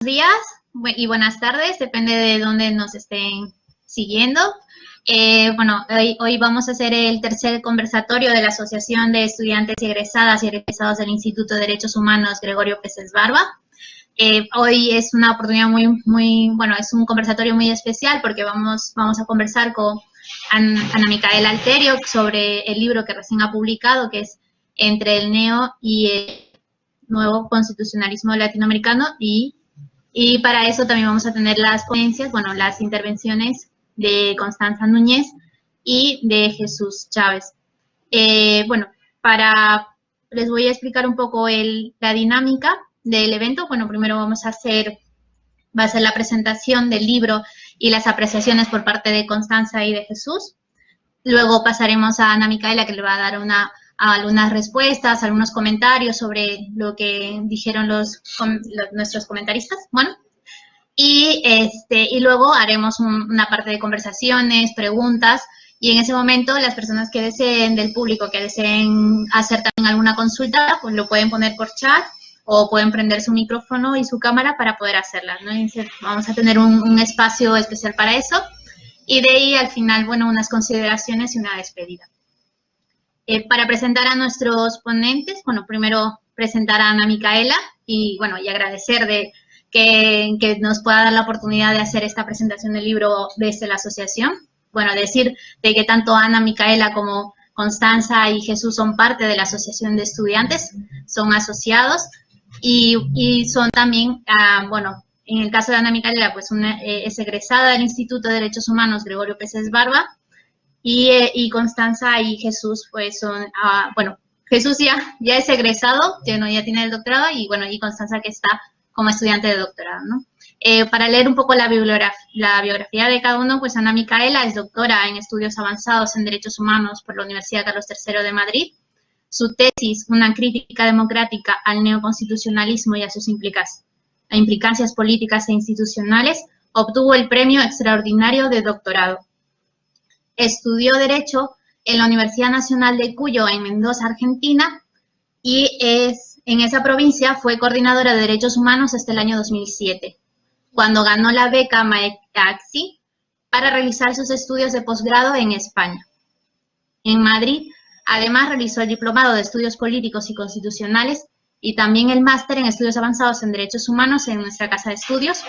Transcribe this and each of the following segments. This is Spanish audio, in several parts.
Días y buenas tardes, depende de dónde nos estén siguiendo. Hoy vamos a hacer el tercer conversatorio de la Asociación de Estudiantes y Egresados del Instituto de Derechos Humanos Gregorio Peces Barba. Hoy es una oportunidad es un conversatorio muy especial porque vamos a conversar con Ana Micaela Alterio sobre el libro que recién ha publicado, que es Entre el Neo y el Nuevo Constitucionalismo Latinoamericano, y para eso también vamos a tener las ponencias, las intervenciones de Constanza Núñez y de Jesús Chávez. Les voy a explicar un poco la dinámica del evento. Primero va a ser la presentación del libro y las apreciaciones por parte de Constanza y de Jesús. Luego pasaremos a Ana Micaela, que le va a dar algunas respuestas, algunos comentarios sobre lo que dijeron nuestros comentaristas. Y luego haremos una parte de conversaciones, preguntas, y en ese momento las personas que deseen, del público, que deseen hacer también alguna consulta, pues lo pueden poner por chat o pueden prender su micrófono y su cámara para poder hacerla, ¿no? Vamos a tener un espacio especial para eso, y de ahí al final, unas consideraciones y una despedida. Para presentar a nuestros ponentes, primero presentar a Ana Micaela y agradecer que nos pueda dar la oportunidad de hacer esta presentación del libro desde la asociación. Decir de que tanto Ana Micaela como Constanza y Jesús son parte de la asociación de estudiantes, son asociados y son también, en el caso de Ana Micaela, pues es egresada del Instituto de Derechos Humanos Gregorio Peces Barba, y Constanza y Jesús pues son, Jesús ya es egresado, ya tiene el doctorado, y Constanza que está como estudiante de doctorado, ¿no? Para leer un poco la biografía de cada uno, pues Ana Micaela es doctora en estudios avanzados en derechos humanos por la Universidad Carlos III de Madrid. Su tesis, una crítica democrática al neoconstitucionalismo y a sus implicancias políticas e institucionales, obtuvo el premio extraordinario de doctorado. Estudió Derecho en la Universidad Nacional de Cuyo, en Mendoza, Argentina, y en esa provincia fue coordinadora de Derechos Humanos hasta el año 2007, cuando ganó la beca MAECAXI para realizar sus estudios de posgrado en España. En Madrid, además, realizó el Diplomado de Estudios Políticos y Constitucionales y también el Máster en Estudios Avanzados en Derechos Humanos en nuestra Casa de Estudios,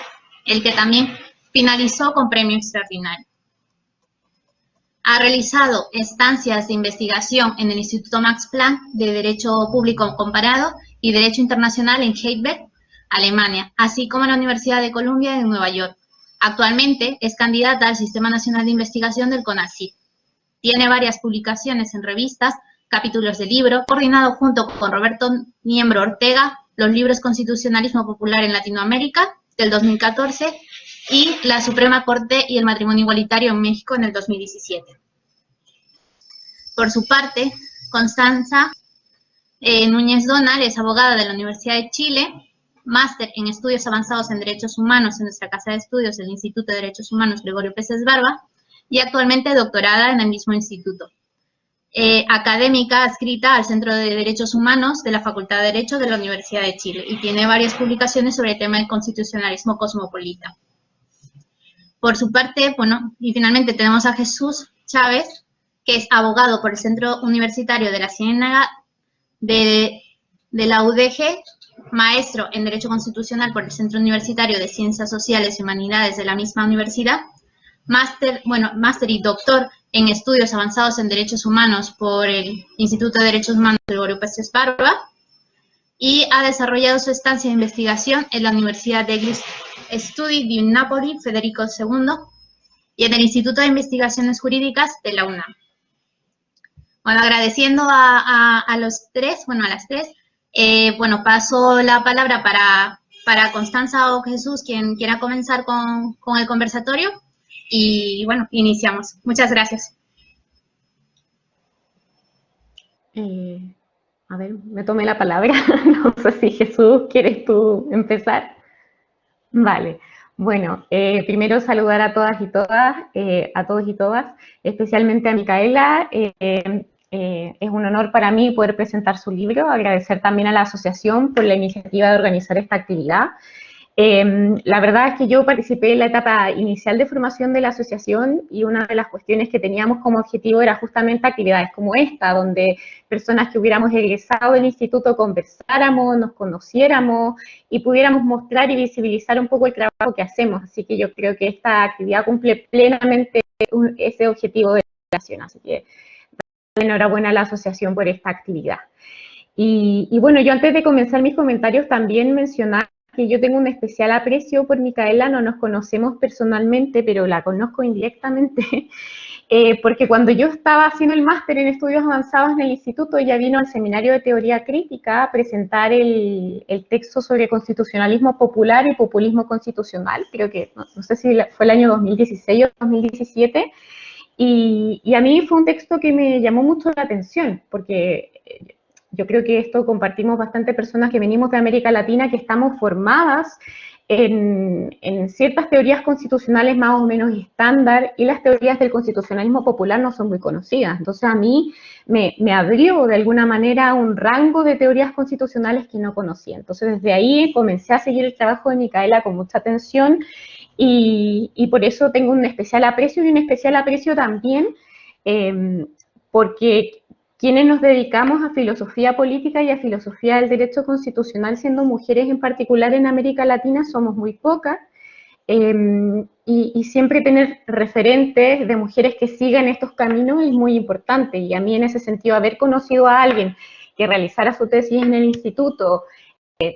el que también finalizó con premio extraordinario. Ha realizado estancias de investigación en el Instituto Max Planck de Derecho Público Comparado y Derecho Internacional en Heidelberg, Alemania, así como en la Universidad de Columbia en Nueva York. Actualmente es candidata al Sistema Nacional de Investigación del CONACYT. Tiene varias publicaciones en revistas, capítulos de libro, coordinado junto con Roberto Niembro Ortega, los libros Constitucionalismo Popular en Latinoamérica, del 2014, y la Suprema Corte y el Matrimonio Igualitario en México en el 2017. Por su parte, Constanza Núñez Donal es abogada de la Universidad de Chile, máster en Estudios Avanzados en Derechos Humanos en nuestra Casa de Estudios del Instituto de Derechos Humanos Gregorio Peces Barba, y actualmente doctorada en el mismo instituto. Académica adscrita al Centro de Derechos Humanos de la Facultad de Derecho de la Universidad de Chile, y tiene varias publicaciones sobre el tema del constitucionalismo cosmopolita. Por su parte, y finalmente tenemos a Jesús Chávez, que es abogado por el Centro Universitario de la Ciénaga de la UDG, maestro en Derecho Constitucional por el Centro Universitario de Ciencias Sociales y Humanidades de la misma universidad, máster y doctor en Estudios Avanzados en Derechos Humanos por el Instituto de Derechos Humanos Gregorio Peces Barba, y ha desarrollado su estancia de investigación en la Universidad de Studi di Napoli Federico II y en el Instituto de Investigaciones Jurídicas de la UNAM. Agradeciendo a las tres, paso la palabra para Constanza o Jesús, quien quiera comenzar con el conversatorio, y iniciamos. Muchas gracias. A ver, me tomé la palabra. No sé si Jesús, ¿quieres tú empezar? Vale. Bueno, primero saludar a todas y a todos y todas, especialmente a Micaela. Es un honor para mí poder presentar su libro, agradecer también a la asociación por la iniciativa de organizar esta actividad. La verdad es que yo participé en la etapa inicial de formación de la asociación y una de las cuestiones que teníamos como objetivo era justamente actividades como esta, donde personas que hubiéramos egresado del instituto conversáramos, nos conociéramos y pudiéramos mostrar y visibilizar un poco el trabajo que hacemos. Así que yo creo que esta actividad cumple plenamente ese objetivo de la asociación. Así que enhorabuena a la asociación por esta actividad. Y bueno, yo antes de comenzar mis comentarios también mencionar que yo tengo un especial aprecio por Micaela, no nos conocemos personalmente, pero la conozco indirectamente, porque cuando yo estaba haciendo el máster en estudios avanzados en el instituto, ella vino al seminario de teoría crítica a presentar el texto sobre constitucionalismo popular y populismo constitucional, creo que, no sé si fue el año 2016 o 2017, y a mí fue un texto que me llamó mucho la atención, porque yo creo que esto compartimos bastante personas que venimos de América Latina, que estamos formadas en ciertas teorías constitucionales más o menos estándar, y las teorías del constitucionalismo popular no son muy conocidas. Entonces a mí me abrió de alguna manera un rango de teorías constitucionales que no conocía. Entonces desde ahí comencé a seguir el trabajo de Micaela con mucha atención, y por eso tengo un especial aprecio, y un especial aprecio también porque quienes nos dedicamos a filosofía política y a filosofía del derecho constitucional, siendo mujeres en particular en América Latina, somos muy pocas, y siempre tener referentes de mujeres que sigan estos caminos es muy importante, y a mí en ese sentido haber conocido a alguien que realizara su tesis en el instituto,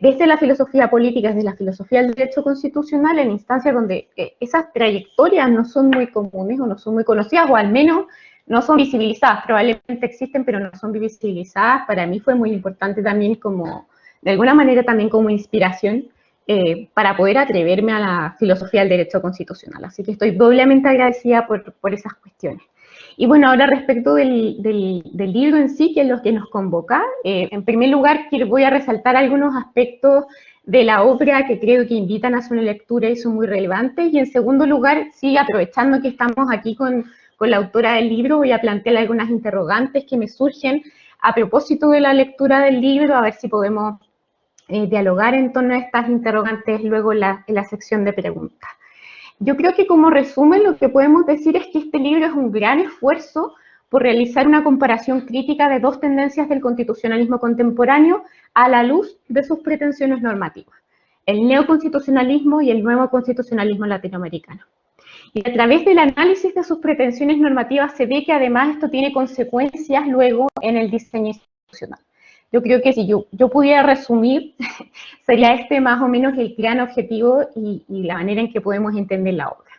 desde la filosofía política, desde la filosofía del derecho constitucional, en instancias donde esas trayectorias no son muy comunes o no son muy conocidas, o al menos no son visibilizadas, probablemente existen, pero no son visibilizadas. Para mí fue muy importante también como, de alguna manera también como inspiración, para poder atreverme a la filosofía del derecho constitucional. Así que estoy doblemente agradecida por esas cuestiones. Y bueno, ahora respecto del libro en sí, que es lo que nos convoca, en primer lugar voy a resaltar algunos aspectos de la obra que creo que invitan a hacer una lectura y son muy relevantes, y en segundo lugar, sí, aprovechando que estamos aquí con la autora del libro, voy a plantear algunas interrogantes que me surgen a propósito de la lectura del libro, a ver si podemos dialogar en torno a estas interrogantes luego en la sección de preguntas. Yo creo que como resumen lo que podemos decir es que este libro es un gran esfuerzo por realizar una comparación crítica de dos tendencias del constitucionalismo contemporáneo a la luz de sus pretensiones normativas, el neoconstitucionalismo y el nuevo constitucionalismo latinoamericano. Y a través del análisis de sus pretensiones normativas se ve que además esto tiene consecuencias luego en el diseño institucional. Yo creo que si yo pudiera resumir, sería este más o menos el gran objetivo y la manera en que podemos entender la obra.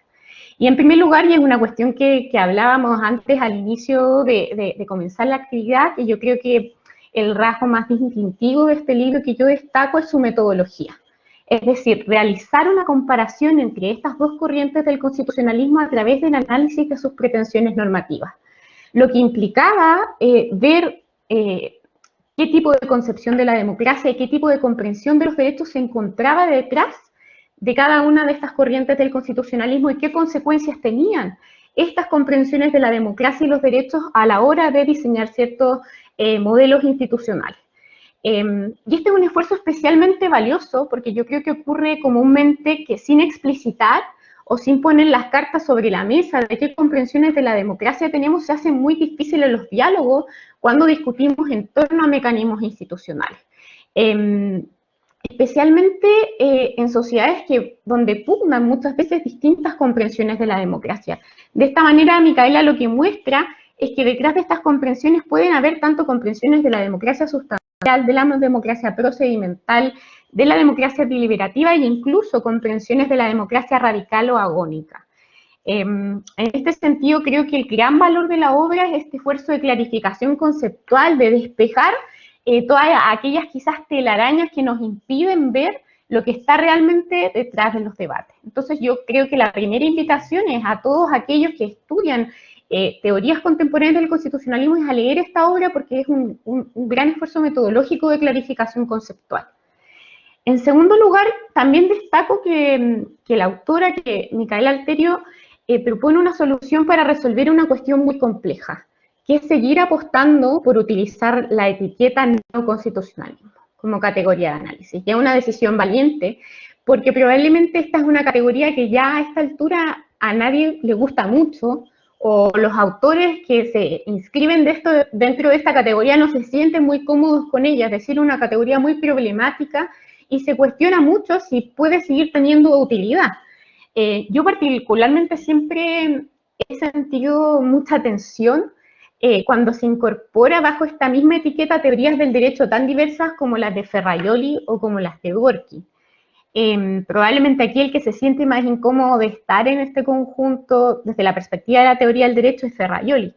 Y en primer lugar, y es una cuestión que hablábamos antes al inicio de comenzar la actividad, que yo creo que el rasgo más distintivo de este libro que yo destaco es su metodología. Es decir, realizar una comparación entre estas dos corrientes del constitucionalismo a través del análisis de sus pretensiones normativas. Lo que implicaba ver qué tipo de concepción de la democracia y qué tipo de comprensión de los derechos se encontraba detrás de cada una de estas corrientes del constitucionalismo y qué consecuencias tenían estas comprensiones de la democracia y los derechos a la hora de diseñar ciertos modelos institucionales. Y este es un esfuerzo especialmente valioso porque yo creo que ocurre comúnmente que sin explicitar o sin poner las cartas sobre la mesa de qué comprensiones de la democracia tenemos, se hacen muy difíciles los diálogos cuando discutimos en torno a mecanismos institucionales. Especialmente en sociedades donde pugnan muchas veces distintas comprensiones de la democracia. De esta manera, Micaela lo que muestra es que detrás de estas comprensiones pueden haber tanto comprensiones de la democracia sustancial, de la democracia procedimental, de la democracia deliberativa e incluso comprensiones de la democracia radical o agónica. En este sentido, creo que el gran valor de la obra es este esfuerzo de clarificación conceptual, de despejar todas aquellas quizás telarañas que nos impiden ver lo que está realmente detrás de los debates. Entonces yo creo que la primera invitación es a todos aquellos que estudian teorías contemporáneas del constitucionalismo es a leer esta obra porque es un gran esfuerzo metodológico de clarificación conceptual. En segundo lugar, también destaco que la autora, que Micaela Alterio, propone una solución para resolver una cuestión muy compleja, que es seguir apostando por utilizar la etiqueta neoconstitucionalismo como categoría de análisis. Ya es una decisión valiente, porque probablemente esta es una categoría que ya a esta altura a nadie le gusta mucho, o los autores que se inscriben dentro de esta categoría no se sienten muy cómodos con ella, es decir, una categoría muy problemática y se cuestiona mucho si puede seguir teniendo utilidad. Yo particularmente siempre he sentido mucha tensión cuando se incorpora bajo esta misma etiqueta teorías del derecho tan diversas como las de Ferrajoli o como las de Gorky. Probablemente aquí el que se siente más incómodo de estar en este conjunto desde la perspectiva de la teoría del derecho es Ferrajoli.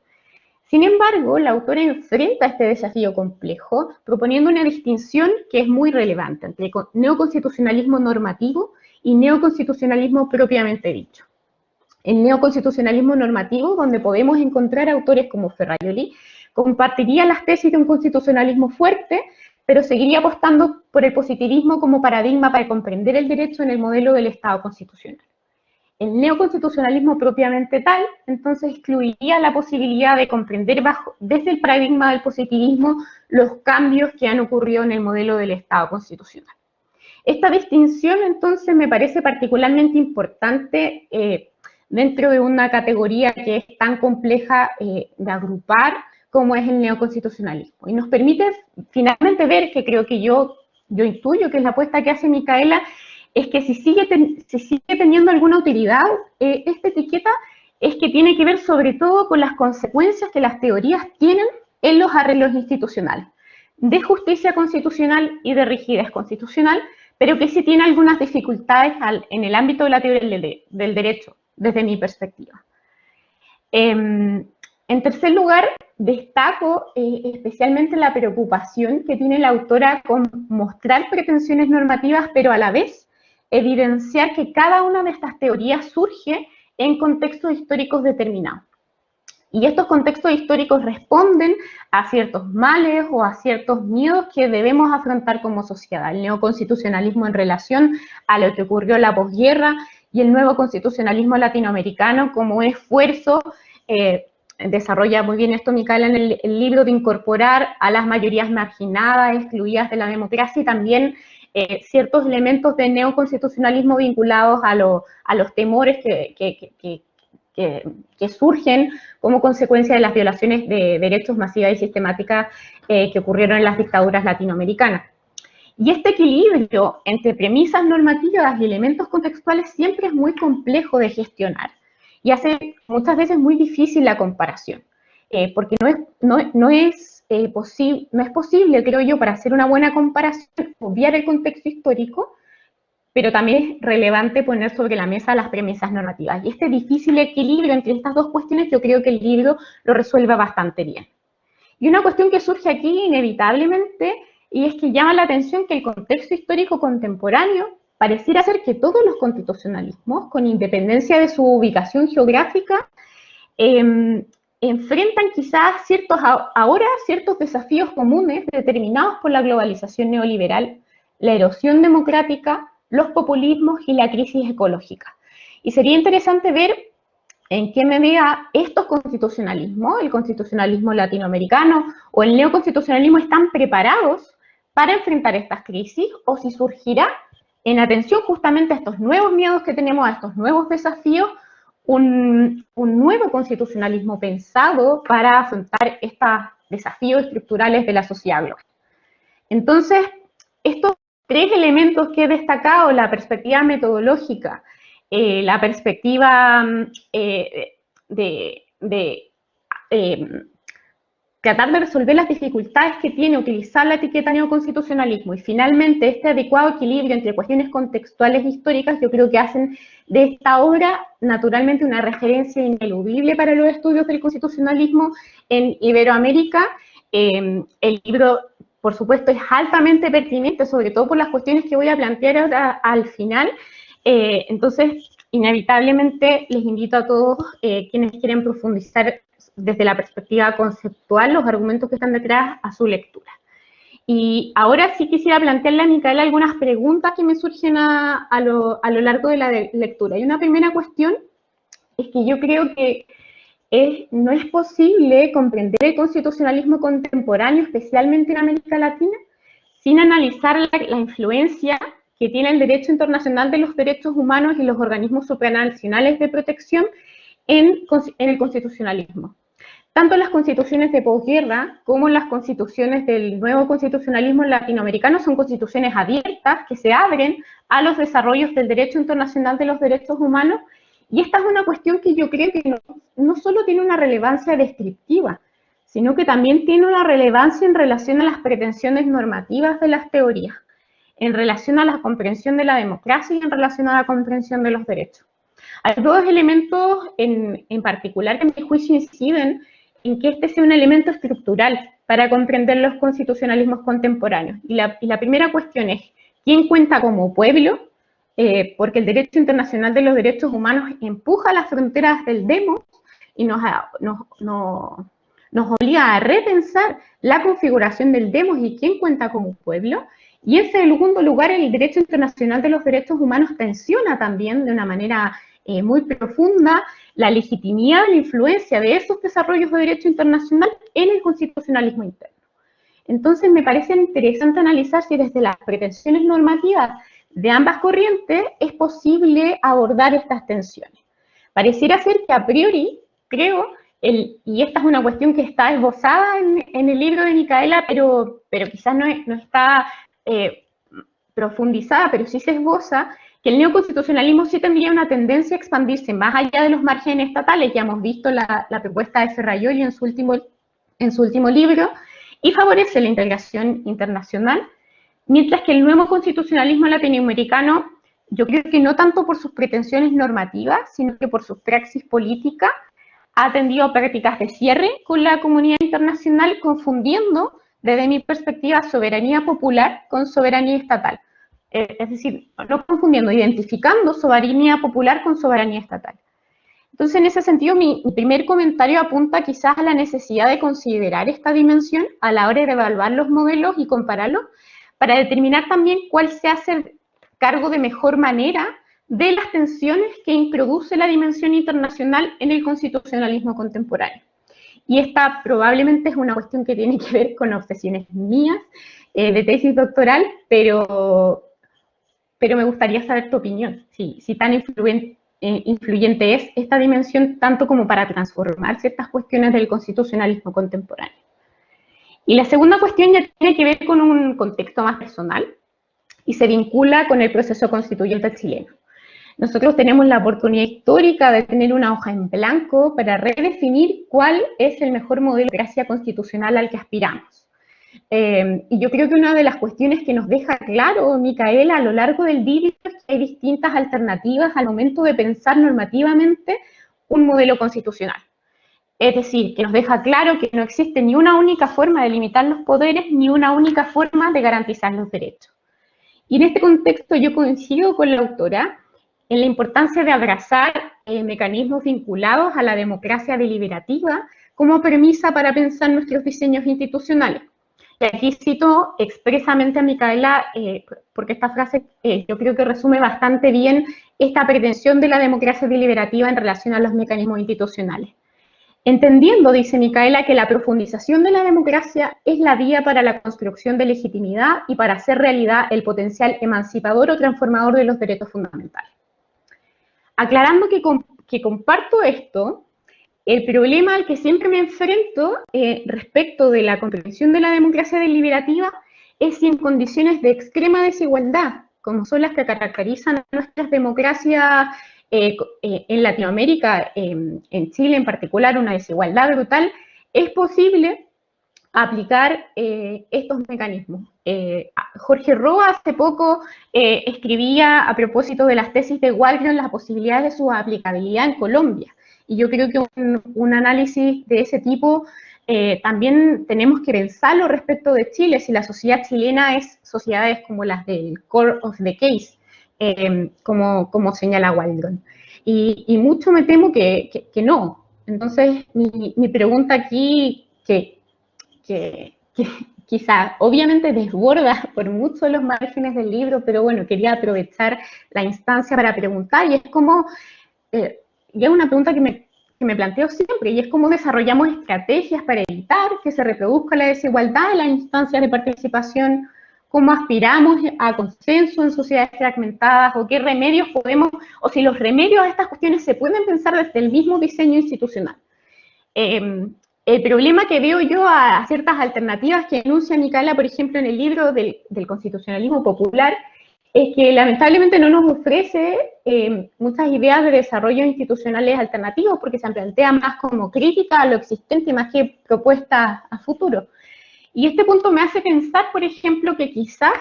Sin embargo, la autora enfrenta este desafío complejo proponiendo una distinción que es muy relevante entre neoconstitucionalismo normativo y neoconstitucionalismo propiamente dicho. El neoconstitucionalismo normativo, donde podemos encontrar autores como Ferrajoli, compartiría las tesis de un constitucionalismo fuerte, pero seguiría apostando por el positivismo como paradigma para comprender el derecho en el modelo del Estado constitucional. El neoconstitucionalismo propiamente tal, entonces excluiría la posibilidad de comprender desde el paradigma del positivismo los cambios que han ocurrido en el modelo del Estado constitucional. Esta distinción, entonces, me parece particularmente importante dentro de una categoría que es tan compleja de agrupar como es el neoconstitucionalismo. Y nos permite finalmente ver, que creo que yo intuyo que es la apuesta que hace Micaela, es que si sigue teniendo alguna utilidad, esta etiqueta es que tiene que ver sobre todo con las consecuencias que las teorías tienen en los arreglos institucionales, de justicia constitucional y de rigidez constitucional, pero que sí tiene algunas dificultades en el ámbito de la teoría del derecho, desde mi perspectiva. En tercer lugar, destaco especialmente la preocupación que tiene la autora con mostrar pretensiones normativas, pero a la vez evidenciar que cada una de estas teorías surge en contextos históricos determinados. Y estos contextos históricos responden a ciertos males o a ciertos miedos que debemos afrontar como sociedad. El neoconstitucionalismo en relación a lo que ocurrió en la posguerra y el nuevo constitucionalismo latinoamericano como un esfuerzo, desarrolla muy bien esto Micaela en el libro, de incorporar a las mayorías marginadas, excluidas de la democracia, y también ciertos elementos de neoconstitucionalismo vinculados a los temores que surgen como consecuencia de las violaciones de derechos masivas y sistemáticas que ocurrieron en las dictaduras latinoamericanas. Y este equilibrio entre premisas normativas y elementos contextuales siempre es muy complejo de gestionar y hace muchas veces muy difícil la comparación, porque no es posible, creo yo, para hacer una buena comparación, obviar el contexto histórico, pero también es relevante poner sobre la mesa las premisas normativas. Y este difícil equilibrio entre estas dos cuestiones yo creo que el libro lo resuelve bastante bien. Y una cuestión que surge aquí inevitablemente, y es que llama la atención que el contexto histórico contemporáneo pareciera ser que todos los constitucionalismos, con independencia de su ubicación geográfica, enfrentan quizás ahora ciertos desafíos comunes determinados por la globalización neoliberal, la erosión democrática, los populismos y la crisis ecológica. Y sería interesante ver en qué medida estos constitucionalismos, el constitucionalismo latinoamericano o el neoconstitucionalismo, están preparados para enfrentar estas crisis, o si surgirá, en atención justamente a estos nuevos miedos que tenemos, a estos nuevos desafíos, un nuevo constitucionalismo pensado para afrontar estos desafíos estructurales de la sociedad global. Entonces, estos tres elementos que he destacado: la perspectiva metodológica, la perspectiva tratar de resolver las dificultades que tiene utilizar la etiqueta neoconstitucionalismo, y finalmente este adecuado equilibrio entre cuestiones contextuales e históricas, yo creo que hacen de esta obra naturalmente una referencia ineludible para los estudios del constitucionalismo en Iberoamérica. El libro, por supuesto, es altamente pertinente, sobre todo por las cuestiones que voy a plantear ahora al final. Entonces, inevitablemente les invito a todos quienes quieren profundizar desde la perspectiva conceptual los argumentos que están detrás a su lectura. Y ahora sí quisiera plantearle a Micaela algunas preguntas que me surgen a lo largo de la lectura. Y una primera cuestión es que yo creo que no es posible comprender el constitucionalismo contemporáneo, especialmente en América Latina, sin analizar la influencia que tiene el derecho internacional de los derechos humanos y los organismos supranacionales de protección en el constitucionalismo. Tanto las constituciones de posguerra como las constituciones del nuevo constitucionalismo latinoamericano son constituciones abiertas que se abren a los desarrollos del derecho internacional de los derechos humanos, y esta es una cuestión que yo creo que no solo tiene una relevancia descriptiva, sino que también tiene una relevancia en relación a las pretensiones normativas de las teorías, en relación a la comprensión de la democracia y en relación a la comprensión de los derechos. Hay dos elementos en particular que en mi juicio inciden en que este sea un elemento estructural para comprender los constitucionalismos contemporáneos. Y la primera cuestión es, ¿quién cuenta como pueblo? Porque el derecho internacional de los derechos humanos empuja las fronteras del demos y nos obliga a repensar la configuración del demos y quién cuenta como pueblo. Y en segundo lugar, el derecho internacional de los derechos humanos tensiona también de una manera muy profunda la legitimidad, la influencia de esos desarrollos de derecho internacional en el constitucionalismo interno. Entonces me parece interesante analizar si desde las pretensiones normativas de ambas corrientes es posible abordar estas tensiones. Pareciera ser que a priori, creo, y esta es una cuestión que está esbozada en el libro de Micaela, pero quizás no está profundizada, pero sí se esboza, que el neoconstitucionalismo sí tendría una tendencia a expandirse más allá de los márgenes estatales. Ya hemos visto la propuesta de Ferrajoli en su último libro, y favorece la integración internacional, mientras que el nuevo constitucionalismo latinoamericano, yo creo que no tanto por sus pretensiones normativas, sino que por su praxis política, ha tendido a prácticas de cierre con la comunidad internacional, confundiendo, desde mi perspectiva, soberanía popular con soberanía estatal. Es decir, no confundiendo, identificando soberanía popular con soberanía estatal. Entonces, en ese sentido, mi primer comentario apunta quizás a la necesidad de considerar esta dimensión a la hora de evaluar los modelos y compararlos, para determinar también cuál se hace cargo de mejor manera de las tensiones que introduce la dimensión internacional en el constitucionalismo contemporáneo. Y esta probablemente es una cuestión que tiene que ver con obsesiones mías de tesis doctoral, pero me gustaría saber tu opinión, si tan influyente es esta dimensión tanto como para transformar ciertas cuestiones del constitucionalismo contemporáneo. Y la segunda cuestión ya tiene que ver con un contexto más personal y se vincula con el proceso constituyente chileno. Nosotros tenemos la oportunidad histórica de tener una hoja en blanco para redefinir cuál es el mejor modelo de democracia constitucional al que aspiramos. Y yo creo que una de las cuestiones que nos deja claro, Micaela, a lo largo del libro, es que hay distintas alternativas al momento de pensar normativamente un modelo constitucional. Es decir, que nos deja claro que no existe ni una única forma de limitar los poderes, ni una única forma de garantizar los derechos. Y en este contexto yo coincido con la autora en la importancia de abrazar mecanismos vinculados a la democracia deliberativa como premisa para pensar nuestros diseños institucionales. Y aquí cito expresamente a Micaela, porque esta frase yo creo que resume bastante bien esta pretensión de la democracia deliberativa en relación a los mecanismos institucionales. Entendiendo, dice Micaela, que la profundización de la democracia es la vía para la construcción de legitimidad y para hacer realidad el potencial emancipador o transformador de los derechos fundamentales. Aclarando que comparto esto, el problema al que siempre me enfrento respecto de la comprensión de la democracia deliberativa es si en condiciones de extrema desigualdad, como son las que caracterizan a nuestras democracias en Latinoamérica, en Chile en particular, una desigualdad brutal, es posible aplicar estos mecanismos. Jorge Roa hace poco escribía a propósito de las tesis de Waldron las posibilidades de su aplicabilidad en Colombia. Y yo creo que un análisis de ese tipo también tenemos que pensarlo respecto de Chile, si la sociedad chilena es sociedades como las del core of the case, como señala Waldron. Y mucho me temo que no. Entonces, mi pregunta aquí, que quizá obviamente desborda por mucho los márgenes del libro, pero bueno, quería aprovechar la instancia para preguntar, y es como, y es una pregunta que me planteo siempre, y es cómo desarrollamos estrategias para evitar que se reproduzca la desigualdad en las instancias de participación cómo aspiramos a consenso en sociedades fragmentadas, o qué remedios podemos, o si los remedios a estas cuestiones se pueden pensar desde el mismo diseño institucional. El problema que veo yo a ciertas alternativas que enuncia Micaela, por ejemplo, en el libro del constitucionalismo popular, es que lamentablemente no nos ofrece muchas ideas de desarrollo institucionales alternativos, porque se plantea más como crítica a lo existente más que propuestas a futuro. Y este punto me hace pensar, por ejemplo, que quizás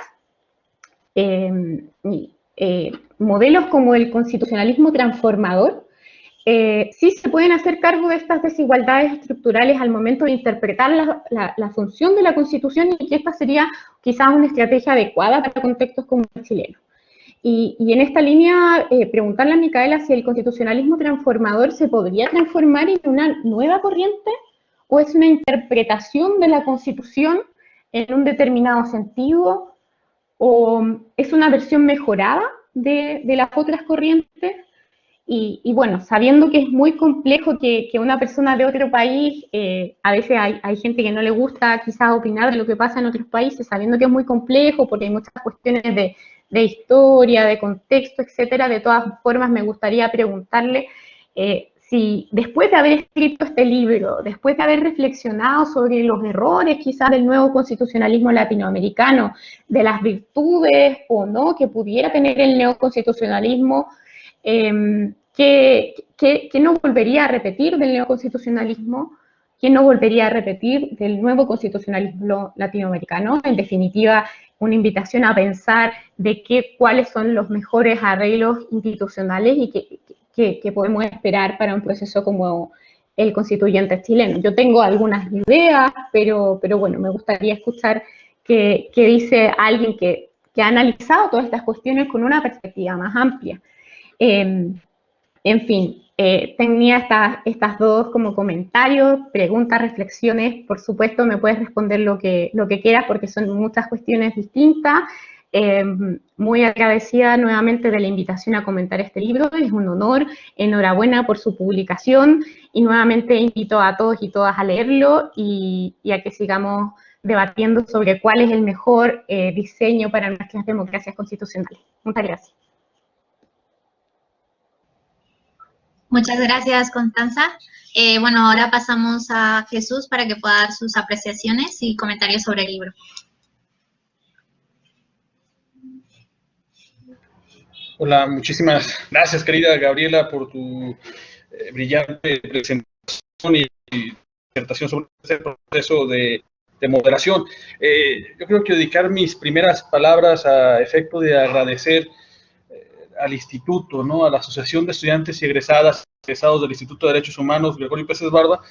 modelos como el constitucionalismo transformador sí se pueden hacer cargo de estas desigualdades estructurales al momento de interpretar la función de la Constitución, y que esta sería quizás una estrategia adecuada para contextos como el chileno. Y en esta línea, preguntarle a Micaela si el constitucionalismo transformador se podría transformar en una nueva corriente, o es una interpretación de la Constitución en un determinado sentido, o es una versión mejorada de las otras corrientes. Y bueno, sabiendo que es muy complejo que una persona de otro país, a veces hay gente que no le gusta quizás opinar de lo que pasa en otros países, sabiendo que es muy complejo porque hay muchas cuestiones de historia, de contexto, etcétera. De todas formas, me gustaría preguntarle si después de haber escrito este libro, después de haber reflexionado sobre los errores quizás del nuevo constitucionalismo latinoamericano, de las virtudes o no que pudiera tener el neoconstitucionalismo, ¿qué no volvería a repetir del neoconstitucionalismo? ¿Qué no volvería a repetir del nuevo constitucionalismo latinoamericano? En definitiva, una invitación a pensar de cuáles son los mejores arreglos institucionales y que podemos esperar para un proceso como el constituyente chileno. Yo tengo algunas ideas, pero bueno, me gustaría escuchar qué dice alguien que ha analizado todas estas cuestiones con una perspectiva más amplia. En fin, tenía estas dos como comentarios, preguntas, reflexiones. Por supuesto, me puedes responder lo que quieras porque son muchas cuestiones distintas. Muy agradecida nuevamente de la invitación a comentar este libro, es un honor, enhorabuena por su publicación, y nuevamente invito a todos y todas a leerlo y a que sigamos debatiendo sobre cuál es el mejor diseño para nuestras democracias constitucionales. Muchas gracias. Muchas gracias, Constanza. Bueno, ahora pasamos a Jesús para que pueda dar sus apreciaciones y comentarios sobre el libro. Hola, muchísimas gracias, querida Gabriela, por tu brillante presentación y disertación sobre este proceso de moderación. Yo creo que dedicar mis primeras palabras a efecto de agradecer al instituto, ¿no?, a la Asociación de Estudiantes y Egresados del Instituto de Derechos Humanos Gregorio Pérez Barba,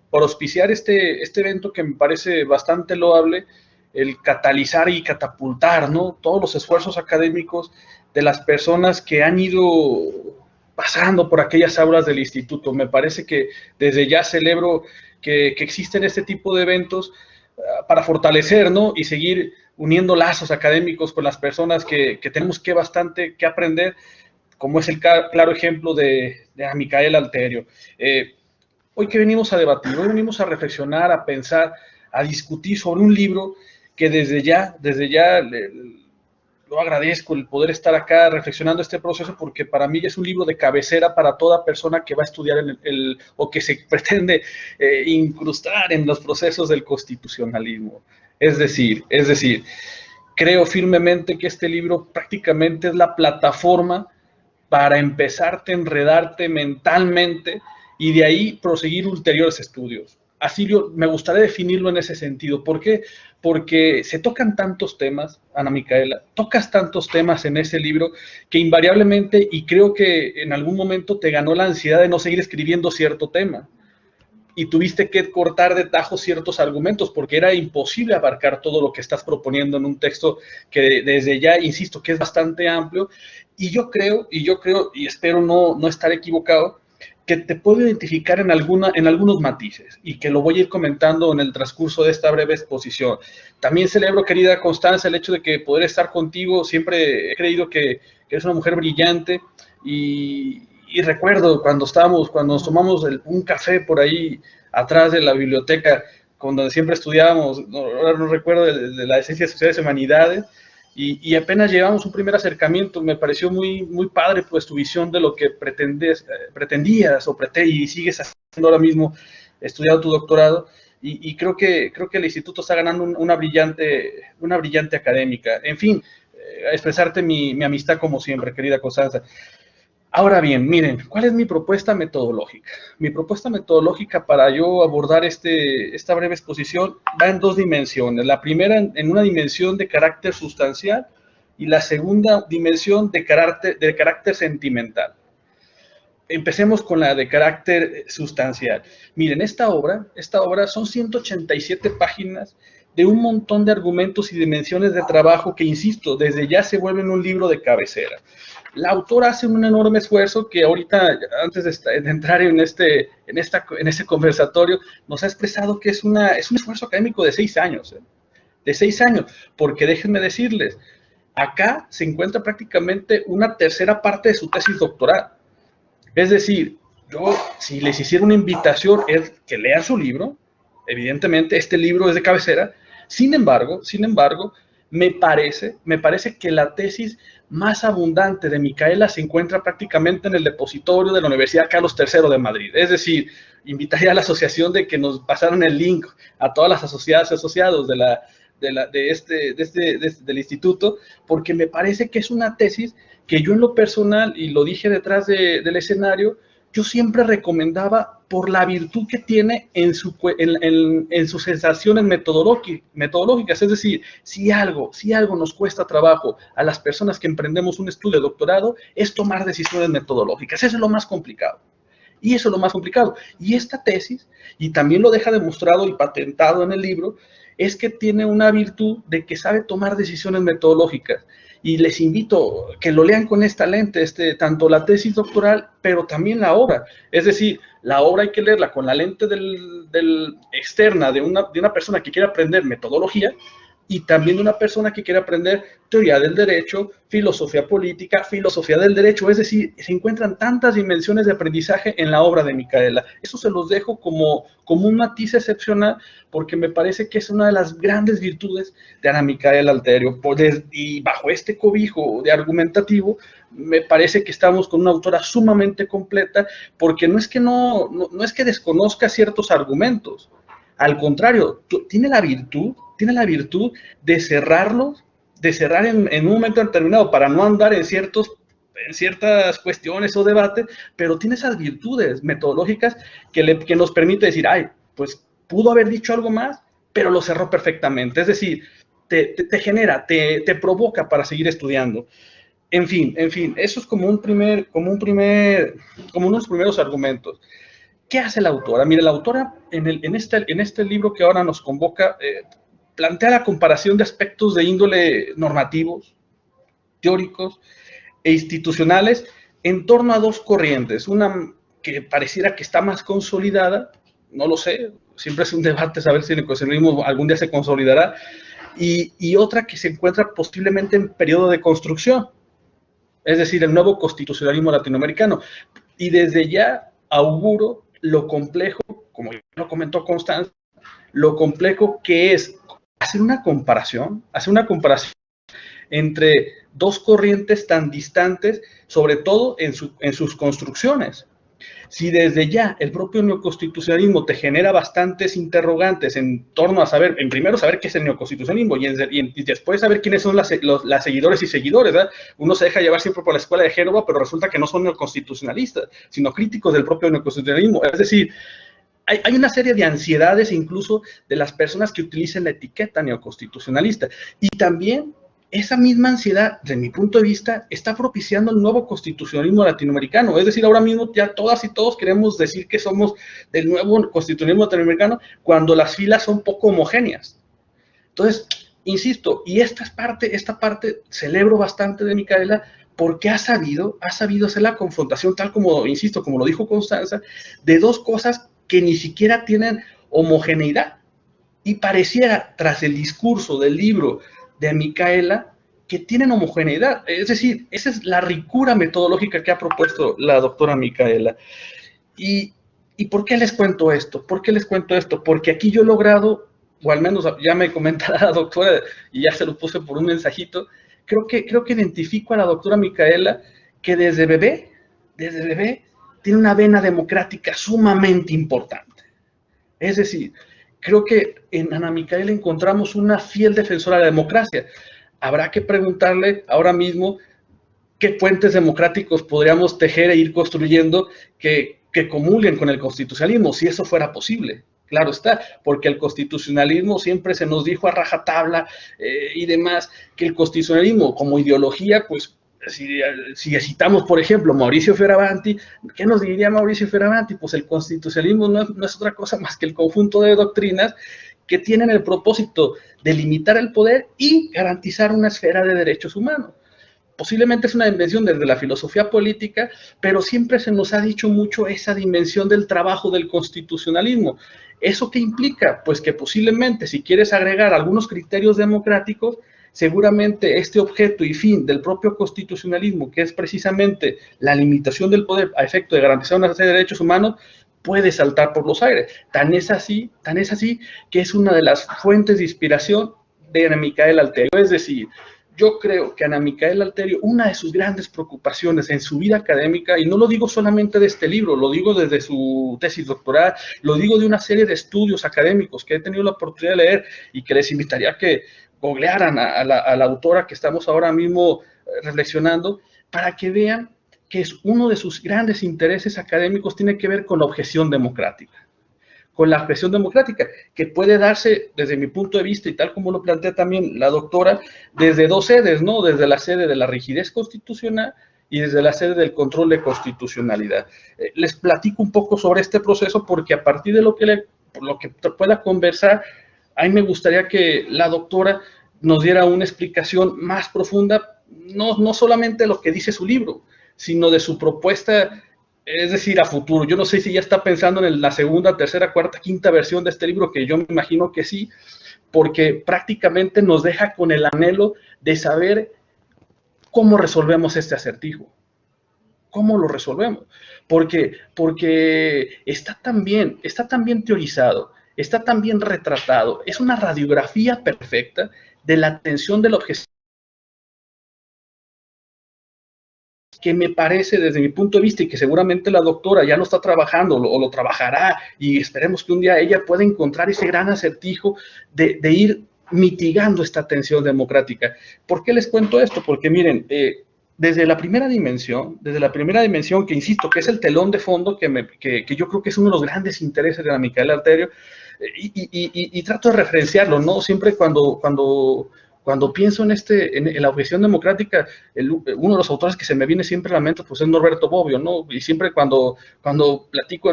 por auspiciar este evento que me parece bastante loable, el catalizar y catapultar, ¿no?, todos los esfuerzos académicos de las personas que han ido pasando por aquellas aulas del instituto. Me parece que desde ya celebro que existen este tipo de eventos para fortalecer, ¿no?, y seguir uniendo lazos académicos con las personas que tenemos bastante que aprender, como es el claro ejemplo de Micaela Alterio. Hoy que venimos a debatir, hoy venimos a reflexionar, a pensar, a discutir sobre un libro que desde ya lo agradezco el poder estar acá reflexionando este proceso, porque para mí es un libro de cabecera para toda persona que va a estudiar o que se pretende incrustar en los procesos del constitucionalismo. Es decir, creo firmemente que este libro prácticamente es la plataforma para empezarte a enredarte mentalmente y de ahí proseguir ulteriores estudios. Así me gustaría definirlo en ese sentido. ¿Por qué? Porque se tocan tantos temas, Ana Micaela, tocas tantos temas en ese libro que invariablemente, y creo que en algún momento te ganó la ansiedad de no seguir escribiendo cierto tema. Y tuviste que cortar de tajo ciertos argumentos porque era imposible abarcar todo lo que estás proponiendo en un texto que desde ya, insisto, que es bastante amplio. Y yo creo, y espero no estar equivocado, que te puedo identificar en algunos matices y que lo voy a ir comentando en el transcurso de esta breve exposición. También celebro, querida Constanza, el hecho de que poder estar contigo. Siempre he creído que eres una mujer brillante y recuerdo cuando nos tomamos un café por ahí atrás de la biblioteca, con donde siempre estudiábamos, ahora no recuerdo, de la de Ciencias Sociales y Humanidades, y apenas llevamos un primer acercamiento. Me pareció muy padre, pues, tu visión de lo que pretendías y sigues haciendo ahora mismo, estudiando tu doctorado, y creo que el instituto está ganando una brillante académica. En fin, expresarte mi amistad como siempre, querida Constanza. Ahora bien, miren, ¿cuál es mi propuesta metodológica? Mi propuesta metodológica para yo abordar esta breve exposición va en dos dimensiones. La primera en una dimensión de carácter sustancial y la segunda dimensión de carácter sentimental. Empecemos con la de carácter sustancial. Miren, esta obra son 187 páginas de un montón de argumentos y dimensiones de trabajo que, insisto, desde ya se vuelven un libro de cabecera. La autora hace un enorme esfuerzo que ahorita, antes de entrar en este conversatorio, nos ha expresado que es un esfuerzo académico de 6 años, de 6 años, porque déjenme decirles, acá se encuentra prácticamente una tercera parte de su tesis doctoral. Es decir, yo, si les hiciera una invitación, es que lean su libro. Evidentemente, este libro es de cabecera. Sin embargo, me parece que la tesis más abundante de Micaela se encuentra prácticamente en el depositorio de la Universidad Carlos III de Madrid. Es decir, invitaría a la asociación de que nos pasaran el link a todas las asociadas y asociados del instituto, porque me parece que es una tesis que yo en lo personal, y lo dije detrás del escenario, yo siempre recomendaba por la virtud que tiene en sus sensaciones metodológicas. Es decir, si algo nos cuesta trabajo a las personas que emprendemos un estudio de doctorado, es tomar decisiones metodológicas. Eso es lo más complicado. Y esta tesis, y también lo deja demostrado y patentado en el libro, es que tiene una virtud de que sabe tomar decisiones metodológicas. Y les invito a que lo lean con esta lente, tanto la tesis doctoral, pero también la obra. Es decir, la obra hay que leerla con la lente externa de una persona que quiere aprender metodología, y también de una persona que quiere aprender teoría del derecho, filosofía política, filosofía del derecho. Es decir, se encuentran tantas dimensiones de aprendizaje en la obra de Micaela. Eso se los dejo como un matiz excepcional, porque me parece que es una de las grandes virtudes de Ana Micaela Alterio. Y bajo este cobijo de argumentativo, me parece que estamos con una autora sumamente completa, porque no es que desconozca ciertos argumentos. Al contrario, tiene la virtud de cerrarlos, de cerrar en un momento determinado para no andar en ciertas cuestiones o debates, pero tiene esas virtudes metodológicas que nos permite decir, pues pudo haber dicho algo más, pero lo cerró perfectamente. Es decir, te genera, te provoca para seguir estudiando. En fin, eso es como unos primeros argumentos. ¿Qué hace la autora? Mire, la autora en este libro que ahora nos convoca, plantea la comparación de aspectos de índole normativos, teóricos e institucionales en torno a dos corrientes. Una que pareciera que está más consolidada, no lo sé, siempre es un debate saber si el neoconstitucionalismo algún día se consolidará, y otra que se encuentra posiblemente en periodo de construcción, es decir, el nuevo constitucionalismo latinoamericano. Y desde ya auguro lo complejo, como ya lo comentó Constanza, lo complejo que es hacer una comparación entre dos corrientes tan distantes, sobre todo en sus construcciones. Si desde ya el propio neoconstitucionalismo te genera bastantes interrogantes en torno a saber, primero saber qué es el neoconstitucionalismo y después saber quiénes son las seguidores y seguidores, ¿verdad? Uno se deja llevar siempre por la escuela de Génova, pero resulta que no son neoconstitucionalistas, sino críticos del propio neoconstitucionalismo. Es decir, hay una serie de ansiedades incluso de las personas que utilizan la etiqueta neoconstitucionalista. Y también esa misma ansiedad, desde mi punto de vista, está propiciando el nuevo constitucionalismo latinoamericano. Es decir, ahora mismo ya todas y todos queremos decir que somos del nuevo constitucionalismo latinoamericano cuando las filas son poco homogéneas. Entonces, insisto, y esta parte celebro bastante de Micaela, porque ha sabido hacer la confrontación, tal como, insisto, como lo dijo Constanza, de dos cosas que ni siquiera tienen homogeneidad. Y pareciera, tras el discurso del libro de Micaela, que tienen homogeneidad. Es decir, esa es la ricura metodológica que ha propuesto la doctora Micaela. Y ¿Y por qué les cuento esto? ¿Por qué les cuento esto? Porque aquí yo he logrado, o al menos ya me comentará la doctora, y ya se lo puse por un mensajito, creo que identifico a la doctora Micaela que desde bebé, tiene una vena democrática sumamente importante. Es decir, creo que en Ana Micaela encontramos una fiel defensora de la democracia. Habrá que preguntarle ahora mismo qué puentes democráticos podríamos tejer e ir construyendo que comulguen con el constitucionalismo, si eso fuera posible. Claro está, porque el constitucionalismo siempre se nos dijo a rajatabla y demás, que el constitucionalismo como ideología, pues si citamos, por ejemplo, Mauricio Fioravanti, ¿qué nos diría Mauricio Fioravanti? Pues el constitucionalismo no es otra cosa más que el conjunto de doctrinas que tienen el propósito de limitar el poder y garantizar una esfera de derechos humanos. Posiblemente es una dimensión desde la filosofía política, pero siempre se nos ha dicho mucho esa dimensión del trabajo del constitucionalismo. ¿Eso qué implica? Pues que posiblemente si quieres agregar algunos criterios democráticos, seguramente este objeto y fin del propio constitucionalismo, que es precisamente la limitación del poder a efecto de garantizar una serie de derechos humanos, puede saltar por los aires. Tan es así que es una de las fuentes de inspiración de Ana Micaela Alterio. Es decir, yo creo que Ana Micaela Alterio, una de sus grandes preocupaciones en su vida académica, y no lo digo solamente de este libro, lo digo desde su tesis doctoral, lo digo de una serie de estudios académicos que he tenido la oportunidad de leer y que les invitaría a que googlearan a la autora que estamos ahora mismo reflexionando, para que vean que es uno de sus grandes intereses académicos tiene que ver con la objeción democrática. Con la objeción democrática, que puede darse, desde mi punto de vista, y tal como lo plantea también la doctora, desde dos sedes, ¿no? Desde la sede de la rigidez constitucional y desde la sede del control de constitucionalidad. Les platico un poco sobre este proceso porque a partir de lo que pueda conversar, a mí me gustaría que la doctora nos diera una explicación más profunda, no solamente de lo que dice su libro, sino de su propuesta, es decir, a futuro. Yo no sé si ya está pensando en la segunda, tercera, cuarta, quinta versión de este libro, que yo me imagino que sí, porque prácticamente nos deja con el anhelo de saber cómo resolvemos este acertijo. ¿Cómo lo resolvemos? Porque está tan bien teorizado, está tan bien retratado, es una radiografía perfecta de la tensión de la objeción, que me parece desde mi punto de vista y que seguramente la doctora ya lo está trabajando o lo trabajará y esperemos que un día ella pueda encontrar ese gran acertijo de ir mitigando esta tensión democrática. ¿Por qué les cuento esto? Porque miren, desde la primera dimensión, que insisto, que es el telón de fondo que yo creo que es uno de los grandes intereses de Ana Micaela Alterio, y trato de referenciarlo, ¿no? Siempre cuando pienso en la objeción democrática, uno de los autores que se me viene siempre a la mente pues es Norberto Bobbio, ¿no? Y siempre cuando platico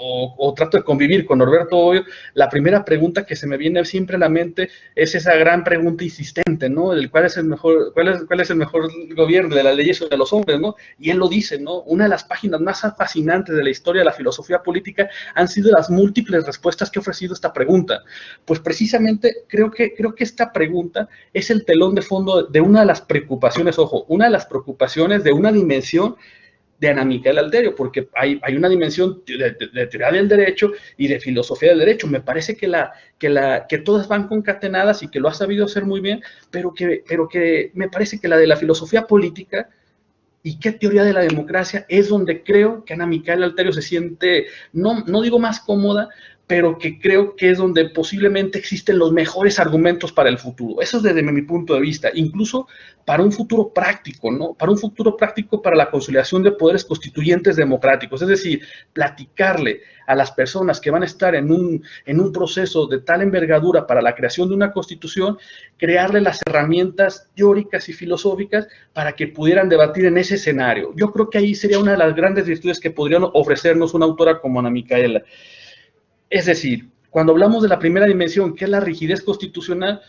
o trato de convivir con Norberto Bobbio, la primera pregunta que se me viene siempre a la mente es esa gran pregunta insistente, ¿no? ¿Cuál es el mejor gobierno de las leyes o de los hombres, ¿no? Y él lo dice, ¿no? Una de las páginas más fascinantes de la historia de la filosofía política han sido las múltiples respuestas que ha ofrecido esta pregunta. Pues precisamente creo que esta pregunta es el telón de fondo de una de las preocupaciones, ojo, una de las preocupaciones de una dimensión de Ana Micaela Alterio, porque hay una dimensión de teoría del derecho y de filosofía del derecho. Me parece que todas van concatenadas y que lo ha sabido hacer muy bien, pero que me parece que la de la filosofía política y qué teoría de la democracia es donde creo que Ana Micaela Alterio se siente, no digo más cómoda, pero que creo que es donde posiblemente existen los mejores argumentos para el futuro. Eso es desde mi punto de vista, incluso para un futuro práctico, ¿no? Para un futuro práctico para la consolidación de poderes constituyentes democráticos. Es decir, platicarle a las personas que van a estar en un proceso de tal envergadura para la creación de una constitución, crearle las herramientas teóricas y filosóficas para que pudieran debatir en ese escenario. Yo creo que ahí sería una de las grandes virtudes que podrían ofrecernos una autora como Ana Micaela. Es decir, cuando hablamos de la primera dimensión, que es la rigidez constitucional,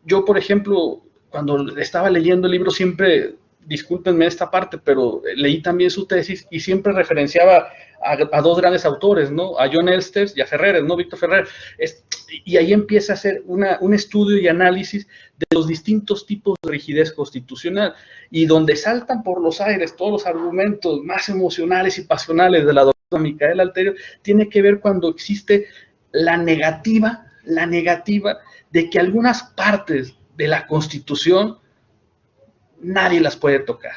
yo, por ejemplo, cuando estaba leyendo el libro siempre, discúlpenme esta parte, pero leí también su tesis y siempre referenciaba a dos grandes autores, ¿no? A John Elsters y a Ferrer, ¿no? Víctor Ferrer. y ahí empieza a hacer un estudio y análisis de los distintos tipos de rigidez constitucional, y donde saltan por los aires todos los argumentos más emocionales y pasionales de la doctora Micaela Alterio, tiene que ver cuando existe la negativa de que algunas partes de la Constitución nadie las puede tocar.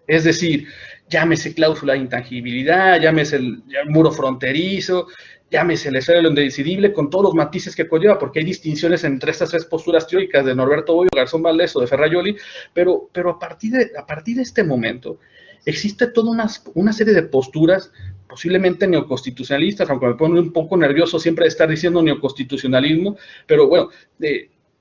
Es decir, llámese cláusula de intangibilidad, llámese el muro fronterizo, llámese el esfera de lo indecidible, con todos los matices que conlleva, porque hay distinciones entre estas tres posturas teóricas de Norberto Bobbio, Garzón Valdés o de Ferrajoli, pero a partir de este momento existe toda una serie de posturas posiblemente neoconstitucionalistas, aunque me pone un poco nervioso siempre de estar diciendo neoconstitucionalismo, pero bueno,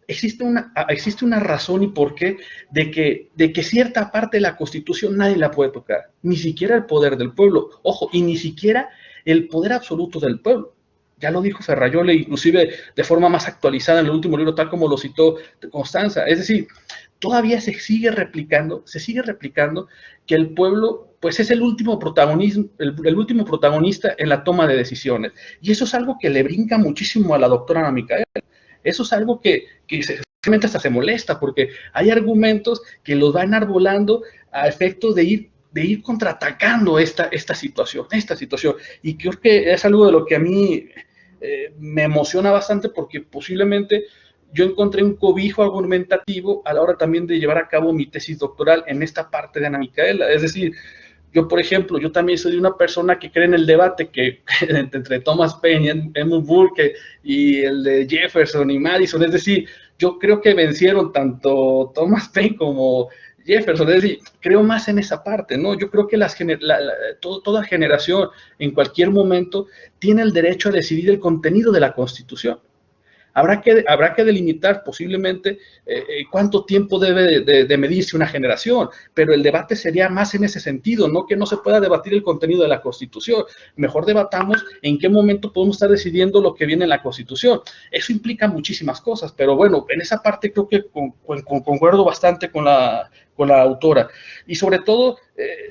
existe una razón y porqué de que cierta parte de la Constitución nadie la puede tocar, ni siquiera el poder del pueblo, ojo, y ni siquiera el poder absoluto del pueblo. Ya lo dijo Ferrajoli, inclusive de forma más actualizada en el último libro, tal como lo citó Constanza. Es decir, todavía se sigue replicando que el pueblo pues es el último protagonista en la toma de decisiones. Y eso es algo que le brinca muchísimo a la doctora Ana Micaela. Eso es algo que realmente hasta se molesta, porque hay argumentos que los van enarbolando a efectos de ir contraatacando esta situación. Y creo que es algo de lo que a mí me emociona bastante, porque posiblemente yo encontré un cobijo argumentativo a la hora también de llevar a cabo mi tesis doctoral en esta parte de Ana Micaela. Es decir, yo, por ejemplo, yo también soy una persona que cree en el debate que entre Thomas Paine, Edmund Burke y el de Jefferson y Madison. Es decir, yo creo que vencieron tanto Thomas Paine como Jefferson. Es decir, creo más en esa parte, ¿no? Yo creo que toda generación en cualquier momento tiene el derecho a decidir el contenido de la Constitución. Habrá que delimitar posiblemente cuánto tiempo debe de medirse una generación, pero el debate sería más en ese sentido, no que no se pueda debatir el contenido de la Constitución. Mejor debatamos en qué momento podemos estar decidiendo lo que viene en la Constitución. Eso implica muchísimas cosas, pero bueno, en esa parte creo que concuerdo bastante con la autora. Y sobre todo,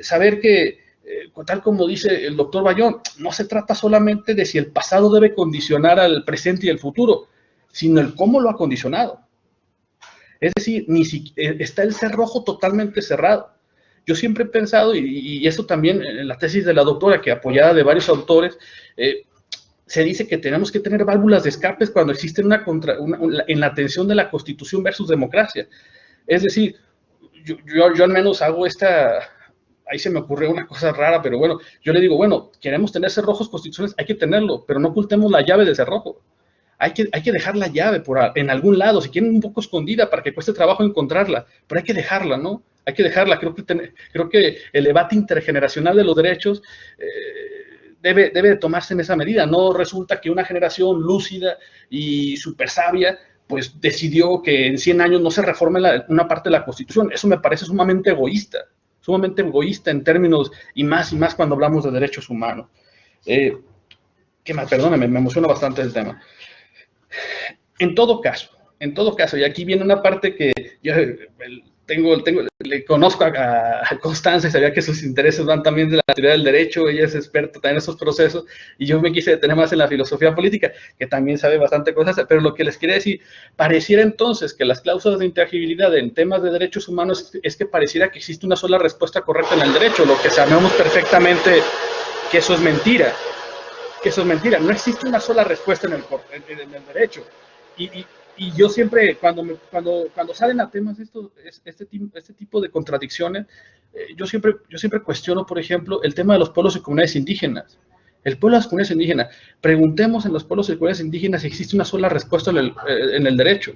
saber que, tal como dice el doctor Bayón, no se trata solamente de si el pasado debe condicionar al presente y el futuro, sino el cómo lo ha condicionado. Es decir, está el cerrojo totalmente cerrado. Yo siempre he pensado, y eso también en la tesis de la doctora, que apoyada de varios autores, se dice que tenemos que tener válvulas de escapes cuando existe en la tensión de la Constitución versus democracia. Es decir, yo al menos hago ahí se me ocurrió una cosa rara, pero bueno, yo le digo, bueno, queremos tener cerrojos constitucionales, hay que tenerlo, pero no ocultemos la llave del cerrojo. Hay que dejar la llave en algún lado, si quieren un poco escondida para que cueste trabajo encontrarla, pero hay que dejarla, ¿no? Hay que dejarla. Creo que el debate intergeneracional de los derechos debe de tomarse en esa medida. No resulta que una generación lúcida y súper sabia pues decidió que en 100 años no se reforme una parte de la Constitución. Eso me parece sumamente egoísta en términos, y más cuando hablamos de derechos humanos. Perdóname, me emociona bastante el tema. En todo caso, y aquí viene una parte que yo le conozco a Constanza y sabía que sus intereses van también de la teoría del derecho, ella es experta también en esos procesos, y yo me quise detener más en la filosofía política, que también sabe bastante cosas, pero lo que les quería decir, pareciera entonces que las cláusulas de intangibilidad en temas de derechos humanos es que pareciera que existe una sola respuesta correcta en el derecho, lo que sabemos perfectamente que eso es mentira. No existe una sola respuesta en el derecho. Y yo siempre, cuando salen a temas este tipo de contradicciones, yo siempre cuestiono, por ejemplo, el tema de los pueblos y comunidades indígenas. El pueblo y las comunidades indígenas. Preguntemos en los pueblos y comunidades indígenas si existe una sola respuesta en el derecho.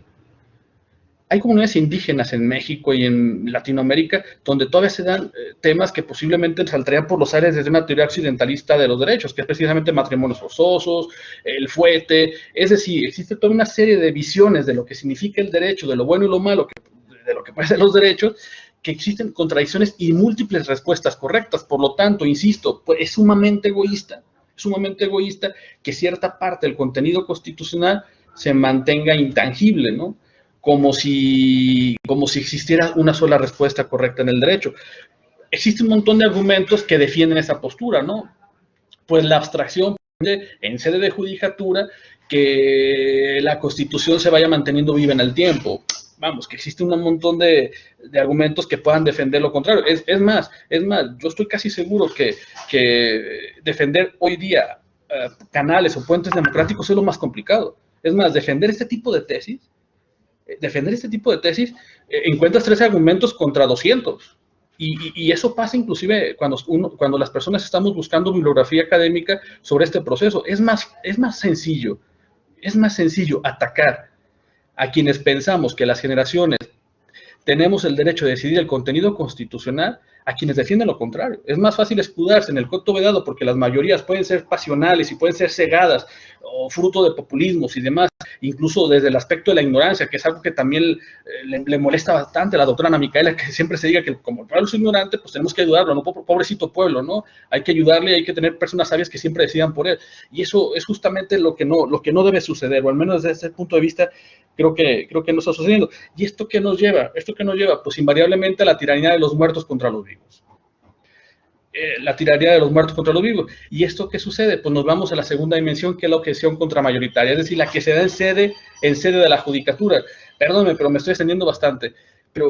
Hay comunidades indígenas en México y en Latinoamérica donde todavía se dan temas que posiblemente saltarían por los aires desde una teoría occidentalista de los derechos, que es precisamente matrimonios forzosos, el fuete. Es decir, existe toda una serie de visiones de lo que significa el derecho, de lo bueno y lo malo, de lo que pueden ser los derechos, que existen contradicciones y múltiples respuestas correctas. Por lo tanto, insisto, pues es sumamente egoísta que cierta parte del contenido constitucional se mantenga intangible, ¿no? Como si existiera una sola respuesta correcta en el derecho. Existe un montón de argumentos que defienden esa postura, ¿no? Pues la abstracción, en sede de judicatura que la Constitución se vaya manteniendo viva en el tiempo. Vamos, que existe un montón de argumentos que puedan defender lo contrario. Es más, yo estoy casi seguro que defender hoy día canales o puentes democráticos es lo más complicado. Es más, defender este tipo de tesis, encuentras 13 argumentos contra 200. Y eso pasa inclusive cuando las personas estamos buscando bibliografía académica sobre este proceso. Es más sencillo atacar a quienes pensamos que las generaciones tenemos el derecho de decidir el contenido constitucional, a quienes defienden lo contrario. Es más fácil escudarse en el coto vedado porque las mayorías pueden ser pasionales y pueden ser cegadas o fruto de populismos y demás, incluso desde el aspecto de la ignorancia, que es algo que también le molesta bastante a la doctora Ana Micaela, que siempre se diga que como el pueblo es ignorante, pues tenemos que ayudarlo, no, pobrecito pueblo, ¿no? Hay que ayudarle, hay que tener personas sabias que siempre decidan por él. Y eso es justamente lo que no debe suceder, o al menos desde ese punto de vista creo que no está sucediendo. ¿Y esto qué nos lleva? Pues invariablemente a la tiranía de los muertos contra los vivos. La tiranía de los muertos contra los vivos. ¿Y esto qué sucede? Pues nos vamos a la segunda dimensión, que es la objeción contramayoritaria, es decir, la que se da en sede de la judicatura. Perdónme, pero me estoy extendiendo bastante.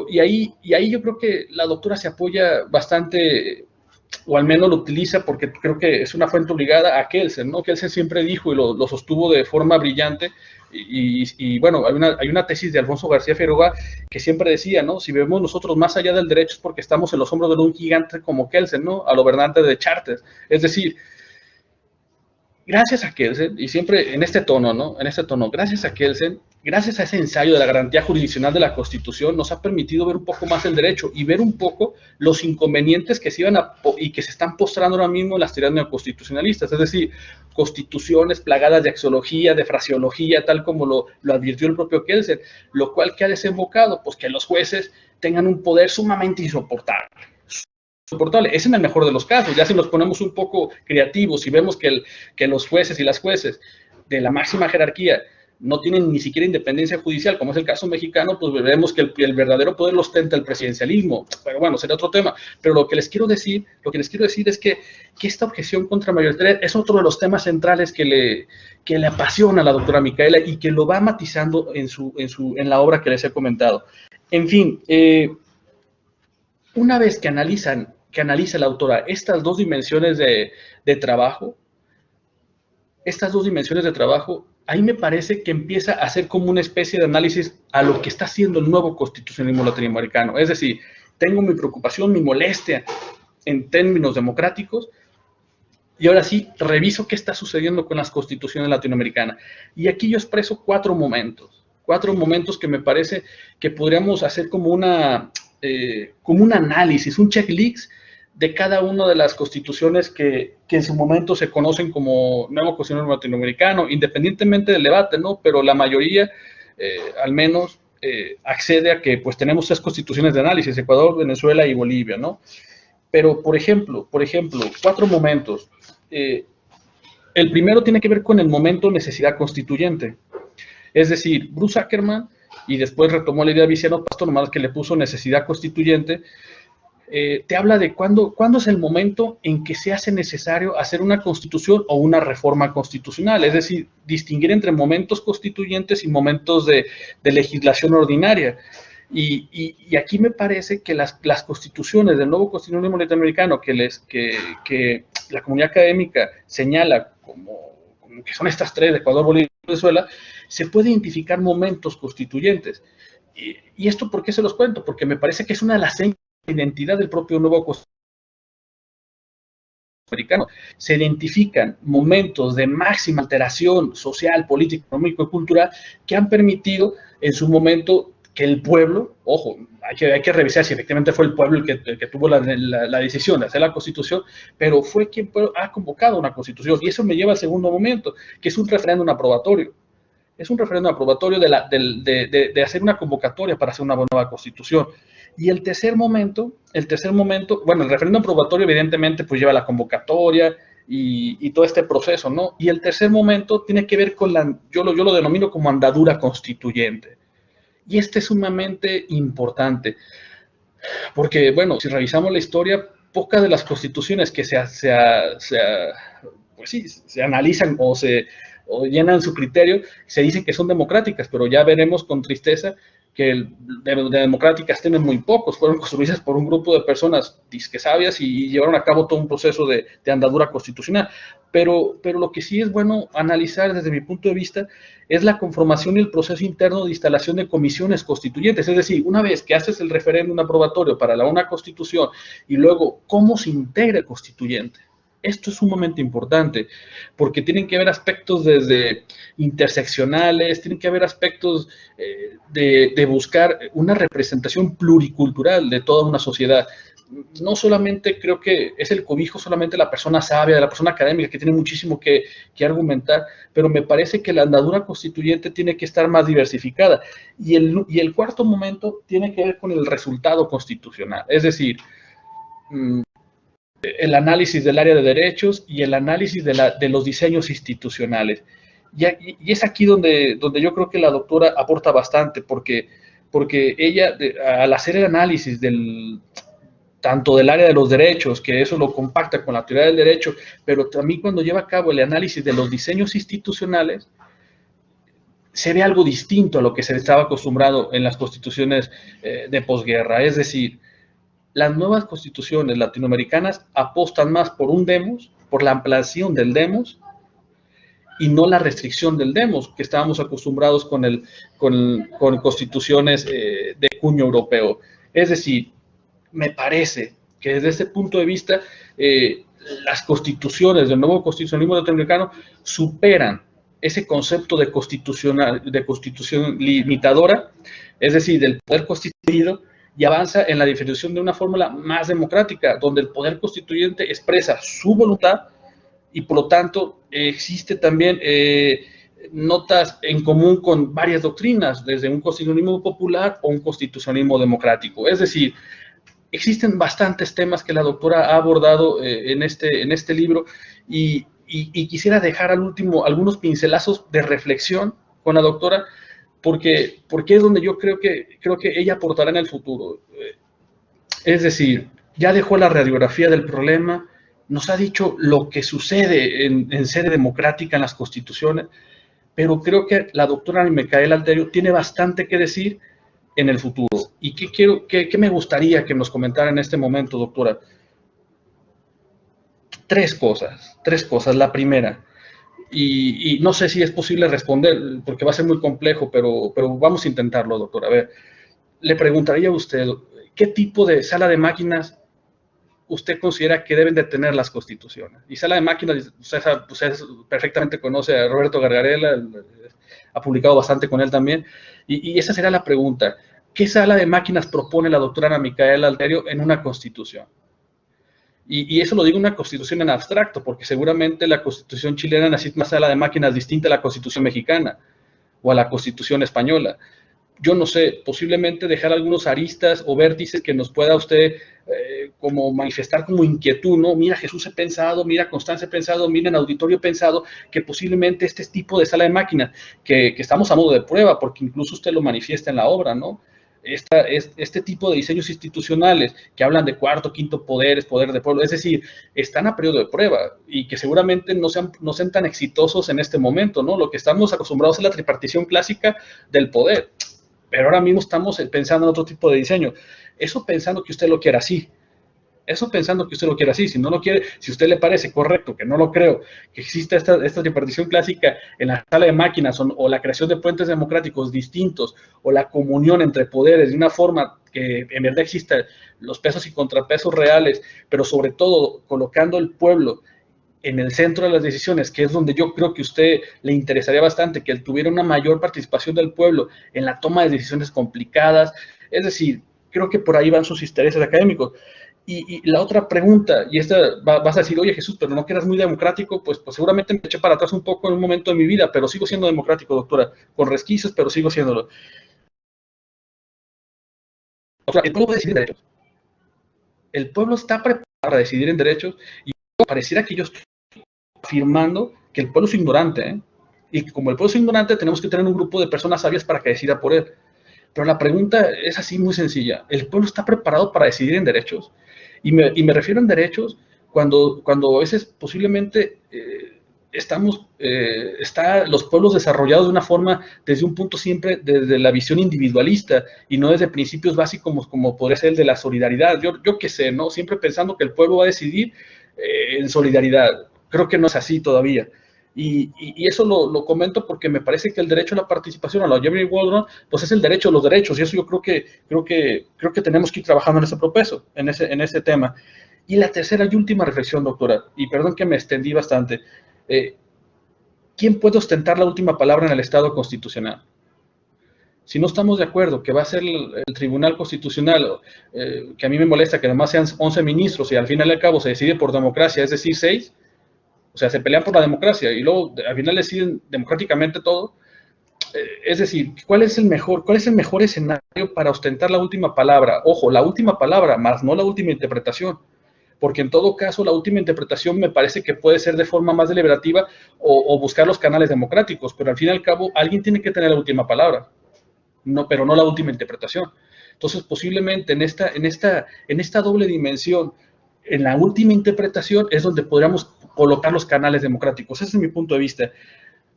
Y ahí yo creo que la doctora se apoya bastante, o al menos lo utiliza, porque creo que es una fuente obligada a Kelsen, ¿no? Kelsen siempre dijo y lo sostuvo de forma brillante, y bueno, hay una tesis de Alfonso García Figueroa que siempre decía, ¿no? Si vemos nosotros más allá del derecho es porque estamos en los hombros de un gigante como Kelsen, ¿no? A lo Bernante de Chartres. Es decir, gracias a Kelsen, y siempre en este tono, ¿no? Gracias a Kelsen, gracias a ese ensayo de la garantía jurisdiccional de la Constitución, nos ha permitido ver un poco más el derecho y ver un poco los inconvenientes que se están postrando ahora mismo en las teorías neoconstitucionalistas, es decir, constituciones plagadas de axiología, de fraseología, tal como lo advirtió el propio Kelsen, lo cual que ha desembocado, pues que los jueces tengan un poder sumamente insoportable. Es en el mejor de los casos. Ya si nos ponemos un poco creativos y vemos que los jueces y las jueces de la máxima jerarquía no tienen ni siquiera independencia judicial, como es el caso mexicano, pues veremos que el verdadero poder lo ostenta el presidencialismo. Pero bueno, será otro tema. Pero lo que les quiero decir es que esta objeción contramayoritaria es otro de los temas centrales que le apasiona a la doctora Micaela y que lo va matizando en la obra que les he comentado. En fin, una vez que analiza la autora estas dos dimensiones de trabajo, ahí me parece que empieza a hacer como una especie de análisis a lo que está haciendo el nuevo constitucionalismo latinoamericano. Es decir, tengo mi preocupación, mi molestia en términos democráticos, y ahora sí, reviso qué está sucediendo con las constituciones latinoamericanas. Y aquí yo expreso cuatro momentos que me parece que podríamos hacer como un análisis, un checklist de cada una de las constituciones que en su momento se conocen como nuevo constitucionalismo latinoamericano, independientemente del debate, ¿no? Pero la mayoría, al menos, accede a que pues tenemos 3 constituciones de análisis: Ecuador, Venezuela y Bolivia, ¿no? Pero, por ejemplo, 4 momentos. El primero tiene que ver con el momento necesidad constituyente. Es decir, Bruce Ackerman, y después retomó la idea de Viciano Pasto, nomás que le puso necesidad constituyente, te habla de cuándo es el momento en que se hace necesario hacer una constitución o una reforma constitucional, es decir, distinguir entre momentos constituyentes y momentos de legislación ordinaria. Y aquí me parece que las constituciones del nuevo constitucionalismo latinoamericano que la comunidad académica señala como que son estas 3, de Ecuador, Bolivia y Venezuela, se puede identificar momentos constituyentes. ¿Y esto por qué se los cuento? Porque me parece que es una de las señas de identidad del propio nuevo constitucionalismo americano. Se identifican momentos de máxima alteración social, política, económica y cultural que han permitido en su momento que el pueblo, ojo, hay que revisar si efectivamente fue el pueblo el que tuvo la decisión de hacer la Constitución, pero fue quien ha convocado una Constitución. Y eso me lleva al segundo momento, que es un referéndum aprobatorio. Es un referéndum aprobatorio de hacer una convocatoria para hacer una nueva Constitución. Y el tercer momento, bueno, el referéndum aprobatorio evidentemente pues lleva la convocatoria y todo este proceso, ¿no? Y el tercer momento tiene que ver con yo lo denomino como andadura constituyente. Y este es sumamente importante, porque, bueno, si revisamos la historia, pocas de las constituciones que se pues sí, se analizan o llenan su criterio, se dicen que son democráticas, pero ya veremos con tristeza que de democráticas tienen muy pocos, fueron construidas por un grupo de personas disque sabias y llevaron a cabo todo un proceso de andadura constitucional. Pero lo que sí es bueno analizar desde mi punto de vista es la conformación y el proceso interno de instalación de comisiones constituyentes, es decir, una vez que haces el referéndum aprobatorio para una constitución y luego cómo se integra el constituyente. Esto es sumamente importante, porque tienen que haber aspectos desde interseccionales, tienen que haber aspectos de buscar una representación pluricultural de toda una sociedad. No solamente creo que es el cobijo solamente de la persona sabia, de la persona académica, que tiene muchísimo que argumentar, pero me parece que la andadura constituyente tiene que estar más diversificada. Y el cuarto momento tiene que ver con el resultado constitucional, es decir, el análisis del área de derechos y el análisis de los diseños institucionales. Y es aquí donde yo creo que la doctora aporta bastante, porque ella, al hacer el análisis tanto del área de los derechos, que eso lo compacta con la teoría del derecho, pero también cuando lleva a cabo el análisis de los diseños institucionales, se ve algo distinto a lo que se estaba acostumbrado en las constituciones de posguerra. Es decir, las nuevas constituciones latinoamericanas apostan más por un demos, por la ampliación del demos, y no la restricción del demos, que estábamos acostumbrados con constituciones de cuño europeo. Es decir, me parece que desde este punto de vista, las constituciones del nuevo constitucionalismo latinoamericano superan ese concepto de constitución limitadora, es decir, del poder constituido, y avanza en la definición de una fórmula más democrática, donde el poder constituyente expresa su voluntad y por lo tanto existe también notas en común con varias doctrinas, desde un constitucionalismo popular o un constitucionalismo democrático. Es decir, existen bastantes temas que la doctora ha abordado en este libro y quisiera dejar al último algunos pincelazos de reflexión con la doctora, porque es donde yo creo que ella aportará en el futuro. Es decir, ya dejó la radiografía del problema, nos ha dicho lo que sucede en sede democrática en las constituciones, pero creo que la doctora Micaela Alterio tiene bastante que decir en el futuro. ¿Y qué me gustaría que nos comentara en este momento, doctora? Tres cosas. La primera, y no sé si es posible responder, porque va a ser muy complejo, pero vamos a intentarlo, doctora. A ver, le preguntaría a usted, ¿qué tipo de sala de máquinas usted considera que deben de tener las constituciones? Y sala de máquinas, usted perfectamente conoce a Roberto Gargarella, ha publicado bastante con él también, y esa será la pregunta. ¿Qué sala de máquinas propone la doctora Ana Micaela Alterio en una constitución? Y eso lo digo una constitución en abstracto, porque seguramente la constitución chilena necesita una sala de máquinas distinta a la constitución mexicana o a la constitución española. Yo no sé, posiblemente dejar algunos aristas o vértices que nos pueda usted como manifestar como inquietud, ¿no? Mira, Jesús he pensado, mira, Constanza he pensado, mira, en auditorio he pensado que posiblemente este tipo de sala de máquinas, que estamos a modo de prueba, porque incluso usted lo manifiesta en la obra, ¿no? Este tipo de diseños institucionales que hablan de cuarto, quinto poderes, poder de pueblo, es decir, están a periodo de prueba y que seguramente no sean tan exitosos en este momento, ¿no? Lo que estamos acostumbrados es la tripartición clásica del poder, pero ahora mismo estamos pensando en otro tipo de diseño. Eso pensando que usted lo quiera así. Si no lo quiere, si a usted le parece correcto, que no lo creo, que exista esta tripartición clásica en la sala de máquinas o la creación de puentes democráticos distintos o la comunión entre poderes de una forma que en verdad exista los pesos y contrapesos reales, pero sobre todo colocando el pueblo en el centro de las decisiones, que es donde yo creo que a usted le interesaría bastante, que él tuviera una mayor participación del pueblo en la toma de decisiones complicadas. Es decir, creo que por ahí van sus intereses académicos. Y la otra pregunta, y esta vas a decir, oye Jesús, pero no que eras muy democrático, pues seguramente me eché para atrás un poco en un momento de mi vida, pero sigo siendo democrático, doctora, con resquicios, pero sigo siéndolo. Doctora, el pueblo puede decidir en derechos. El pueblo está preparado para decidir en derechos, y pareciera que yo estoy afirmando que el pueblo es ignorante, ¿eh? Y como el pueblo es ignorante, tenemos que tener un grupo de personas sabias para que decida por él. Pero la pregunta es así muy sencilla. ¿El pueblo está preparado para decidir en derechos? Y me refiero en derechos cuando a veces posiblemente está los pueblos desarrollados de una forma, desde un punto siempre, desde la visión individualista y no desde principios básicos como podría ser el de la solidaridad. Yo qué sé, ¿no? Siempre pensando que el pueblo va a decidir en solidaridad. Creo que no es así todavía. Y eso lo comento porque me parece que el derecho a la participación, a la Jeremy Waldron, pues es el derecho a los derechos, y eso yo creo que tenemos que ir trabajando en ese proceso, en ese tema. Y la tercera y última reflexión, doctora, y perdón que me extendí bastante, ¿quién puede ostentar la última palabra en el Estado constitucional? Si no estamos de acuerdo que va a ser el Tribunal Constitucional, que a mí me molesta que además sean 11 ministros y al final y al cabo se decide por democracia, es decir, 6, o sea, se pelean por la democracia y luego al final deciden democráticamente todo, es decir, ¿cuál es el mejor escenario para ostentar la última palabra? Ojo, la última palabra, más no la última interpretación, porque en todo caso la última interpretación me parece que puede ser de forma más deliberativa o buscar los canales democráticos, pero al fin y al cabo alguien tiene que tener la última palabra, no, pero no la última interpretación. Entonces, posiblemente en esta doble dimensión, en la última interpretación es donde podríamos colocar los canales democráticos. Ese es mi punto de vista.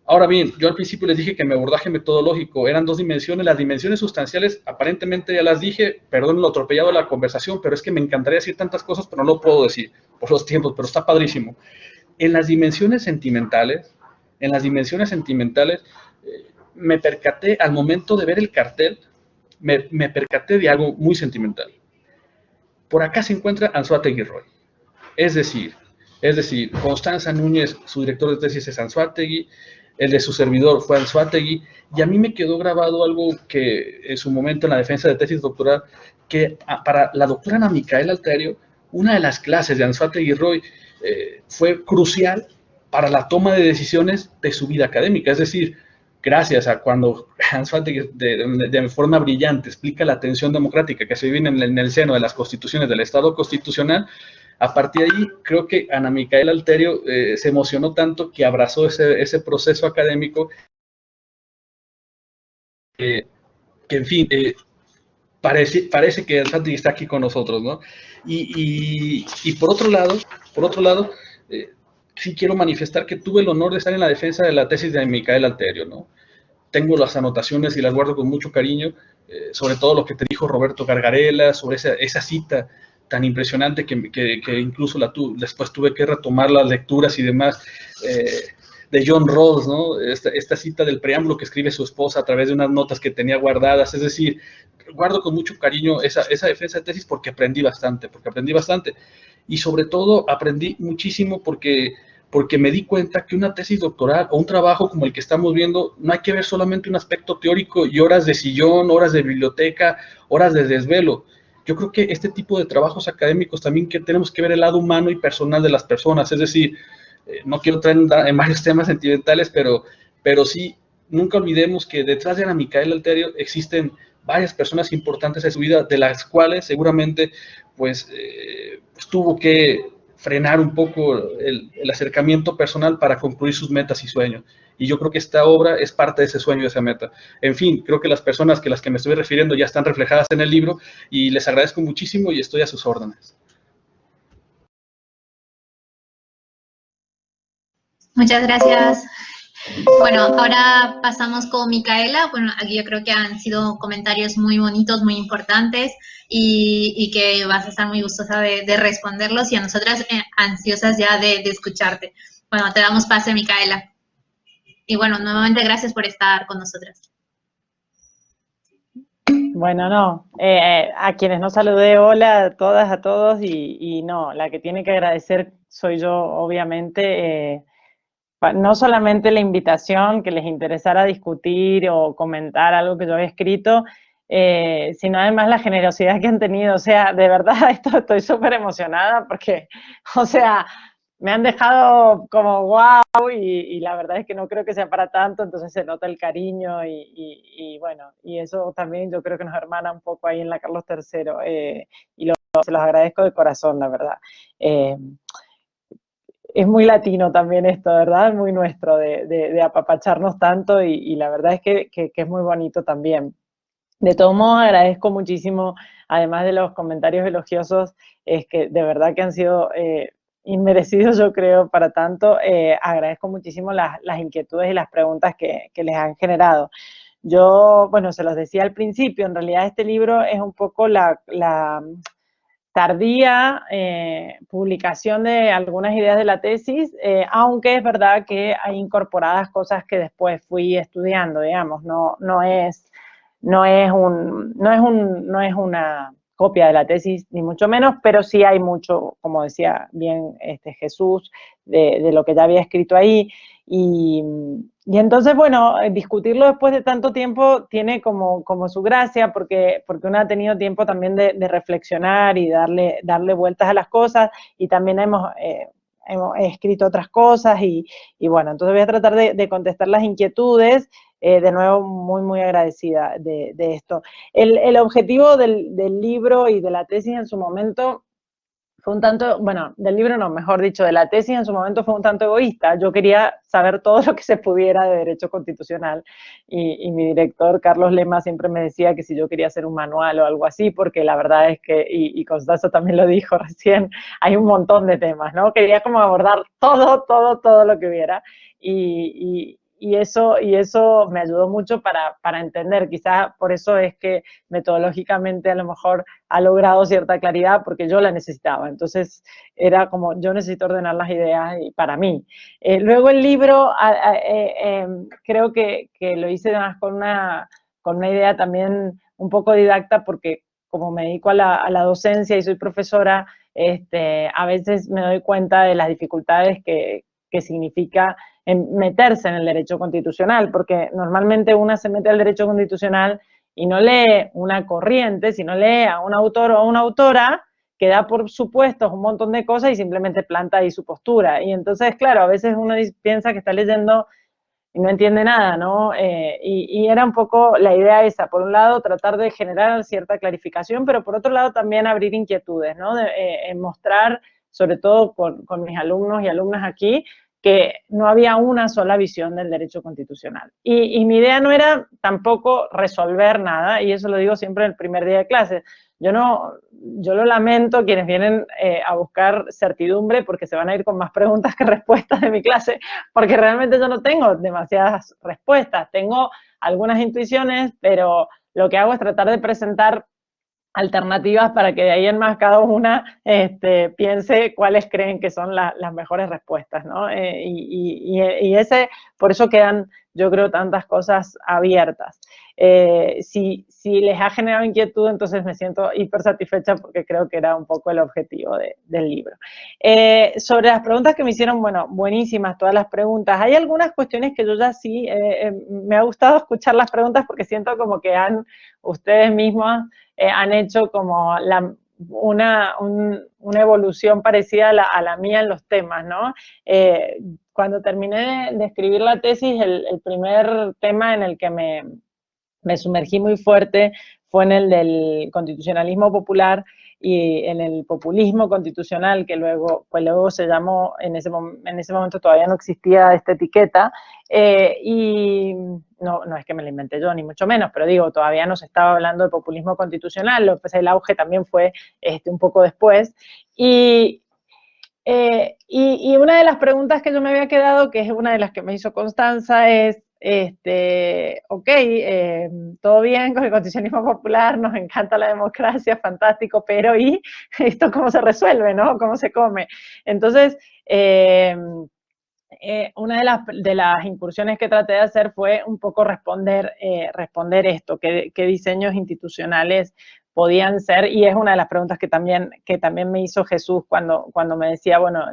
Ahora bien, yo al principio les dije que mi abordaje metodológico eran 2 dimensiones. Las dimensiones sustanciales, aparentemente ya las dije, perdón lo atropellado de la conversación, pero es que me encantaría decir tantas cosas, pero no lo puedo decir por los tiempos, pero está padrísimo. En las dimensiones sentimentales, me percaté al momento de ver el cartel, me percaté de algo muy sentimental. Por acá se encuentra Anzoátegui Roy. Es decir, Constanza Núñez, su director de tesis es Anzoátegui, el de su servidor fue Anzoátegui, y a mí me quedó grabado algo que en su momento en la defensa de tesis doctoral, que para la doctora Ana Micaela Alterio, una de las clases de Anzoátegui Roy fue crucial para la toma de decisiones de su vida académica. Es decir, gracias a cuando Anzoátegui de forma brillante explica la tensión democrática que se vive en el seno de las constituciones del Estado constitucional, a partir de ahí creo que Ana Micaela Alterio se emocionó tanto que abrazó ese proceso académico que en fin, parece que Anzoátegui está aquí con nosotros, ¿no? Y por otro lado, sí quiero manifestar que tuve el honor de estar en la defensa de la tesis de Micaela Alterio, ¿no? Tengo las anotaciones y las guardo con mucho cariño, sobre todo lo que te dijo Roberto Gargarella, sobre esa cita tan impresionante que incluso después tuve que retomar las lecturas y demás, de John Rawls, ¿no? Esta cita del preámbulo que escribe su esposa a través de unas notas que tenía guardadas. Es decir, guardo con mucho cariño esa defensa de tesis porque aprendí bastante, y sobre todo aprendí muchísimo porque me di cuenta que una tesis doctoral o un trabajo como el que estamos viendo, no hay que ver solamente un aspecto teórico y horas de sillón, horas de biblioteca, horas de desvelo. Yo creo que este tipo de trabajos académicos también que tenemos que ver el lado humano y personal de las personas. Es decir, no quiero entrar en varios temas sentimentales, pero sí, nunca olvidemos que detrás de Ana Micaela Alterio existen varias personas importantes en su vida, de las cuales seguramente pues tuvo que frenar un poco el acercamiento personal para concluir sus metas y sueños. Y yo creo que esta obra es parte de ese sueño, de esa meta. En fin, creo que las personas las que me estoy refiriendo ya están reflejadas en el libro y les agradezco muchísimo y estoy a sus órdenes. Muchas gracias. Bueno, ahora pasamos con Micaela. Bueno, aquí yo creo que han sido comentarios muy bonitos, muy importantes y que vas a estar muy gustosa de responderlos y a nosotras ansiosas ya de escucharte. Bueno, te damos pase, Micaela. Y bueno, nuevamente gracias por estar con nosotras. Bueno, no, a quienes no saludé, hola a todas, a todos, y no, la que tiene que agradecer soy yo, obviamente, no solamente la invitación, que les interesara discutir o comentar algo que yo había escrito, sino además la generosidad que han tenido. O sea, de verdad, estoy súper emocionada porque, o sea, me han dejado como wow y la verdad es que no creo que sea para tanto, entonces se nota el cariño y bueno, y eso también yo creo que nos hermana un poco ahí en la Carlos III, y se los agradezco de corazón, la verdad. Es muy latino también esto, ¿verdad? Muy nuestro de apapacharnos tanto y la verdad es que es muy bonito también. De todos modos, agradezco muchísimo, además de los comentarios elogiosos, es que de verdad que han sido inmerecido, yo creo, para tanto. Agradezco muchísimo las inquietudes y las preguntas que les han generado. Yo, bueno, se los decía al principio, en realidad este libro es un poco la tardía publicación de algunas ideas de la tesis, aunque es verdad que hay incorporadas cosas que después fui estudiando, digamos, no es una copia de la tesis, ni mucho menos, pero sí hay mucho, como decía bien Jesús, de lo que ya había escrito ahí. Y entonces, bueno, discutirlo después de tanto tiempo tiene como su gracia, porque uno ha tenido tiempo también de reflexionar y darle vueltas a las cosas, y también hemos escrito otras cosas, y bueno, entonces voy a tratar de contestar las inquietudes. De nuevo, muy, muy agradecida de esto. El objetivo del libro y de la tesis en su momento fue un tanto, bueno, del libro no, mejor dicho, de la tesis en su momento fue un tanto egoísta. Yo quería saber todo lo que se pudiera de derecho constitucional, y mi director, Carlos Lema, siempre me decía que si yo quería hacer un manual o algo así, porque la verdad es que, y Constanza también lo dijo recién, hay un montón de temas, ¿no? Quería como abordar todo lo que hubiera, y eso me ayudó mucho para entender. Quizás por eso es que metodológicamente a lo mejor ha logrado cierta claridad, porque yo la necesitaba. Entonces era como, yo necesito ordenar las ideas y para mí. Luego el libro, creo que lo hice más con una idea también un poco didacta, porque como me dedico a la docencia y soy profesora, a veces me doy cuenta de las dificultades que significa meterse en el derecho constitucional, porque normalmente uno se mete al derecho constitucional y no lee una corriente, sino lee a un autor o a una autora que da por supuestos un montón de cosas y simplemente planta ahí su postura. Y entonces, claro, a veces uno piensa que está leyendo y no entiende nada, ¿no? Y era un poco la idea esa, por un lado tratar de generar cierta clarificación, pero por otro lado también abrir inquietudes, ¿no? Mostrar, sobre todo con mis alumnos y alumnas aquí, que no había una sola visión del derecho constitucional. Y mi idea no era tampoco resolver nada, y eso lo digo siempre en el primer día de clase. Yo lo lamento quienes vienen a buscar certidumbre, porque se van a ir con más preguntas que respuestas de mi clase, porque realmente yo no tengo demasiadas respuestas. Tengo algunas intuiciones, pero lo que hago es tratar de presentar alternativas para que de ahí en más cada una piense cuáles creen que son las mejores respuestas, ¿no? Por eso quedan, yo creo, tantas cosas abiertas. Si les ha generado inquietud, entonces me siento hiper satisfecha, porque creo que era un poco el objetivo del libro. Sobre las preguntas que me hicieron, bueno, buenísimas todas las preguntas. Hay algunas cuestiones que yo ya sí, me ha gustado escuchar las preguntas, porque siento como que ustedes mismos han hecho como una evolución parecida a la mía en los temas, ¿no? Cuando terminé de escribir la tesis, el primer tema en el que me sumergí muy fuerte fue en el del constitucionalismo popular y en el populismo constitucional, que luego se llamó, en ese momento todavía no existía esta etiqueta, y no es que me la inventé yo, ni mucho menos, pero digo, todavía no se estaba hablando de populismo constitucional, el auge también fue un poco después, y una de las preguntas que yo me había quedado, que es una de las que me hizo Constanza, es, ok, todo bien con el constitucionalismo popular, nos encanta la democracia, fantástico, pero ¿y esto cómo se resuelve, no? ¿Cómo se come? Entonces, una de las incursiones que traté de hacer fue un poco responder esto, qué diseños institucionales podían ser, y es una de las preguntas que también me hizo Jesús cuando me decía, bueno,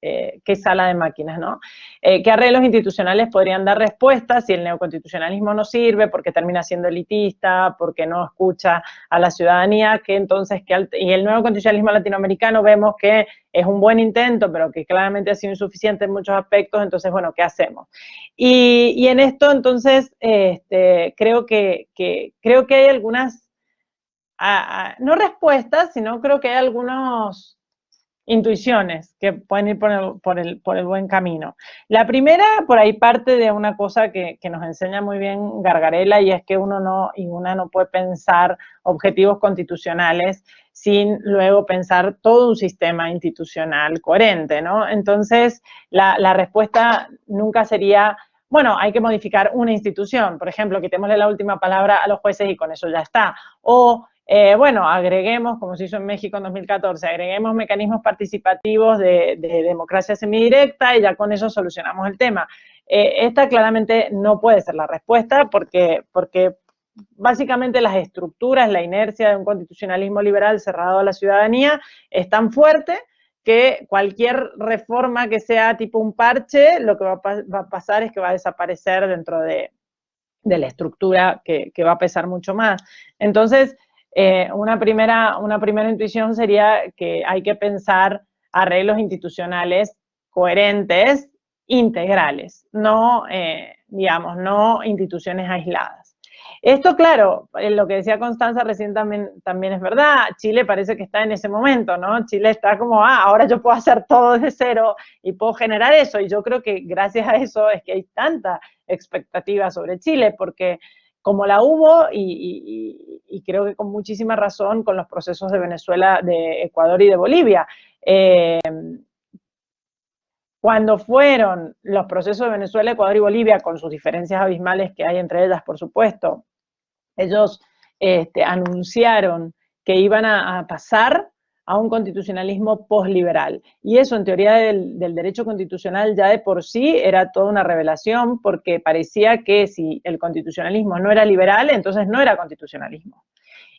qué sala de máquinas, ¿no? ¿Qué arreglos institucionales podrían dar respuestas si el neoconstitucionalismo no sirve, porque termina siendo elitista, porque no escucha a la ciudadanía, y el nuevo constitucionalismo latinoamericano vemos que es un buen intento, pero que claramente ha sido insuficiente en muchos aspectos? Entonces, bueno, ¿qué hacemos? Y en esto, entonces, creo que hay algunas, no respuestas, sino creo que hay algunos intuiciones que pueden ir por el buen camino. La primera, por ahí parte de una cosa que nos enseña muy bien Gargarella, y es que una no puede pensar objetivos constitucionales sin luego pensar todo un sistema institucional coherente, ¿no? Entonces, la respuesta nunca sería, bueno, hay que modificar una institución, por ejemplo, quitémosle la última palabra a los jueces y con eso ya está, o bueno, agreguemos, como se hizo en México en 2014, agreguemos mecanismos participativos de democracia semidirecta y ya con eso solucionamos el tema. Esta claramente no puede ser la respuesta porque básicamente las estructuras, la inercia de un constitucionalismo liberal cerrado a la ciudadanía es tan fuerte que cualquier reforma que sea tipo un parche, lo que va a pasar es que va a desaparecer dentro de la estructura que va a pesar mucho más. Entonces, una primera intuición sería que hay que pensar arreglos institucionales coherentes, integrales, no, digamos, no instituciones aisladas. Esto, claro, lo que decía Constanza recién también es verdad. Chile parece que está en ese momento, ¿no? Chile está como, ahora yo puedo hacer todo desde cero y puedo generar eso. Y yo creo que gracias a eso es que hay tanta expectativa sobre Chile, porque como la hubo, y creo que con muchísima razón, con los procesos de Venezuela, de Ecuador y de Bolivia, cuando fueron los procesos de Venezuela, Ecuador y Bolivia, con sus diferencias abismales que hay entre ellas, por supuesto, ellos anunciaron que iban a pasar a un constitucionalismo posliberal. Y eso, en teoría del derecho constitucional, ya de por sí era toda una revelación, porque parecía que si el constitucionalismo no era liberal, entonces no era constitucionalismo.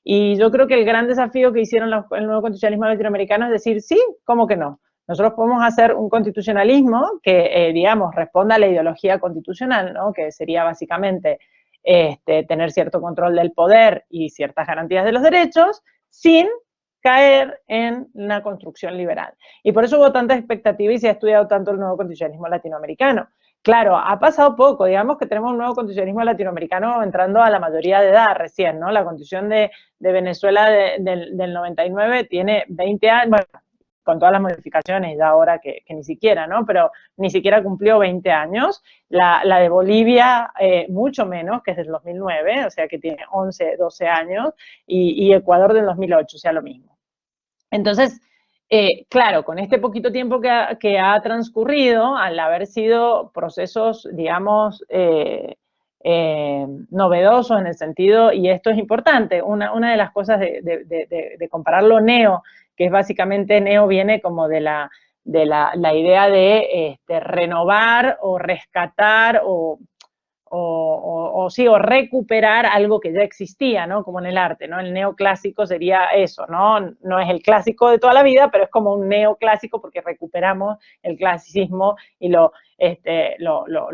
Y yo creo que el gran desafío que hicieron el nuevo constitucionalismo latinoamericano es decir, sí, ¿cómo que no? Nosotros podemos hacer un constitucionalismo que, digamos, responda a la ideología constitucional, ¿no? Que sería básicamente tener cierto control del poder y ciertas garantías de los derechos, sin caer en una construcción liberal. Y por eso hubo tanta expectativa y se ha estudiado tanto el nuevo constitucionalismo latinoamericano. Claro, ha pasado poco, digamos que tenemos un nuevo constitucionalismo latinoamericano entrando a la mayoría de edad recién, ¿no? La constitución de Venezuela del 99 tiene 20 años, bueno, con todas las modificaciones ya ahora que ni siquiera, ¿no? Pero ni siquiera cumplió 20 años. La de Bolivia mucho menos, que es del 2009, o sea que tiene 11, 12 años, y Ecuador del 2008, o sea lo mismo. Entonces, claro, con este poquito tiempo que ha transcurrido, al haber sido procesos, digamos, novedosos en el sentido, y esto es importante, una de las cosas de comparar lo neo, que es básicamente, neo viene como de la idea de renovar o rescatar o recuperar algo que ya existía, ¿no? Como en el arte, ¿no? El neoclásico sería eso, ¿no? No es el clásico de toda la vida, pero es como un neoclásico porque recuperamos el clasicismo y lo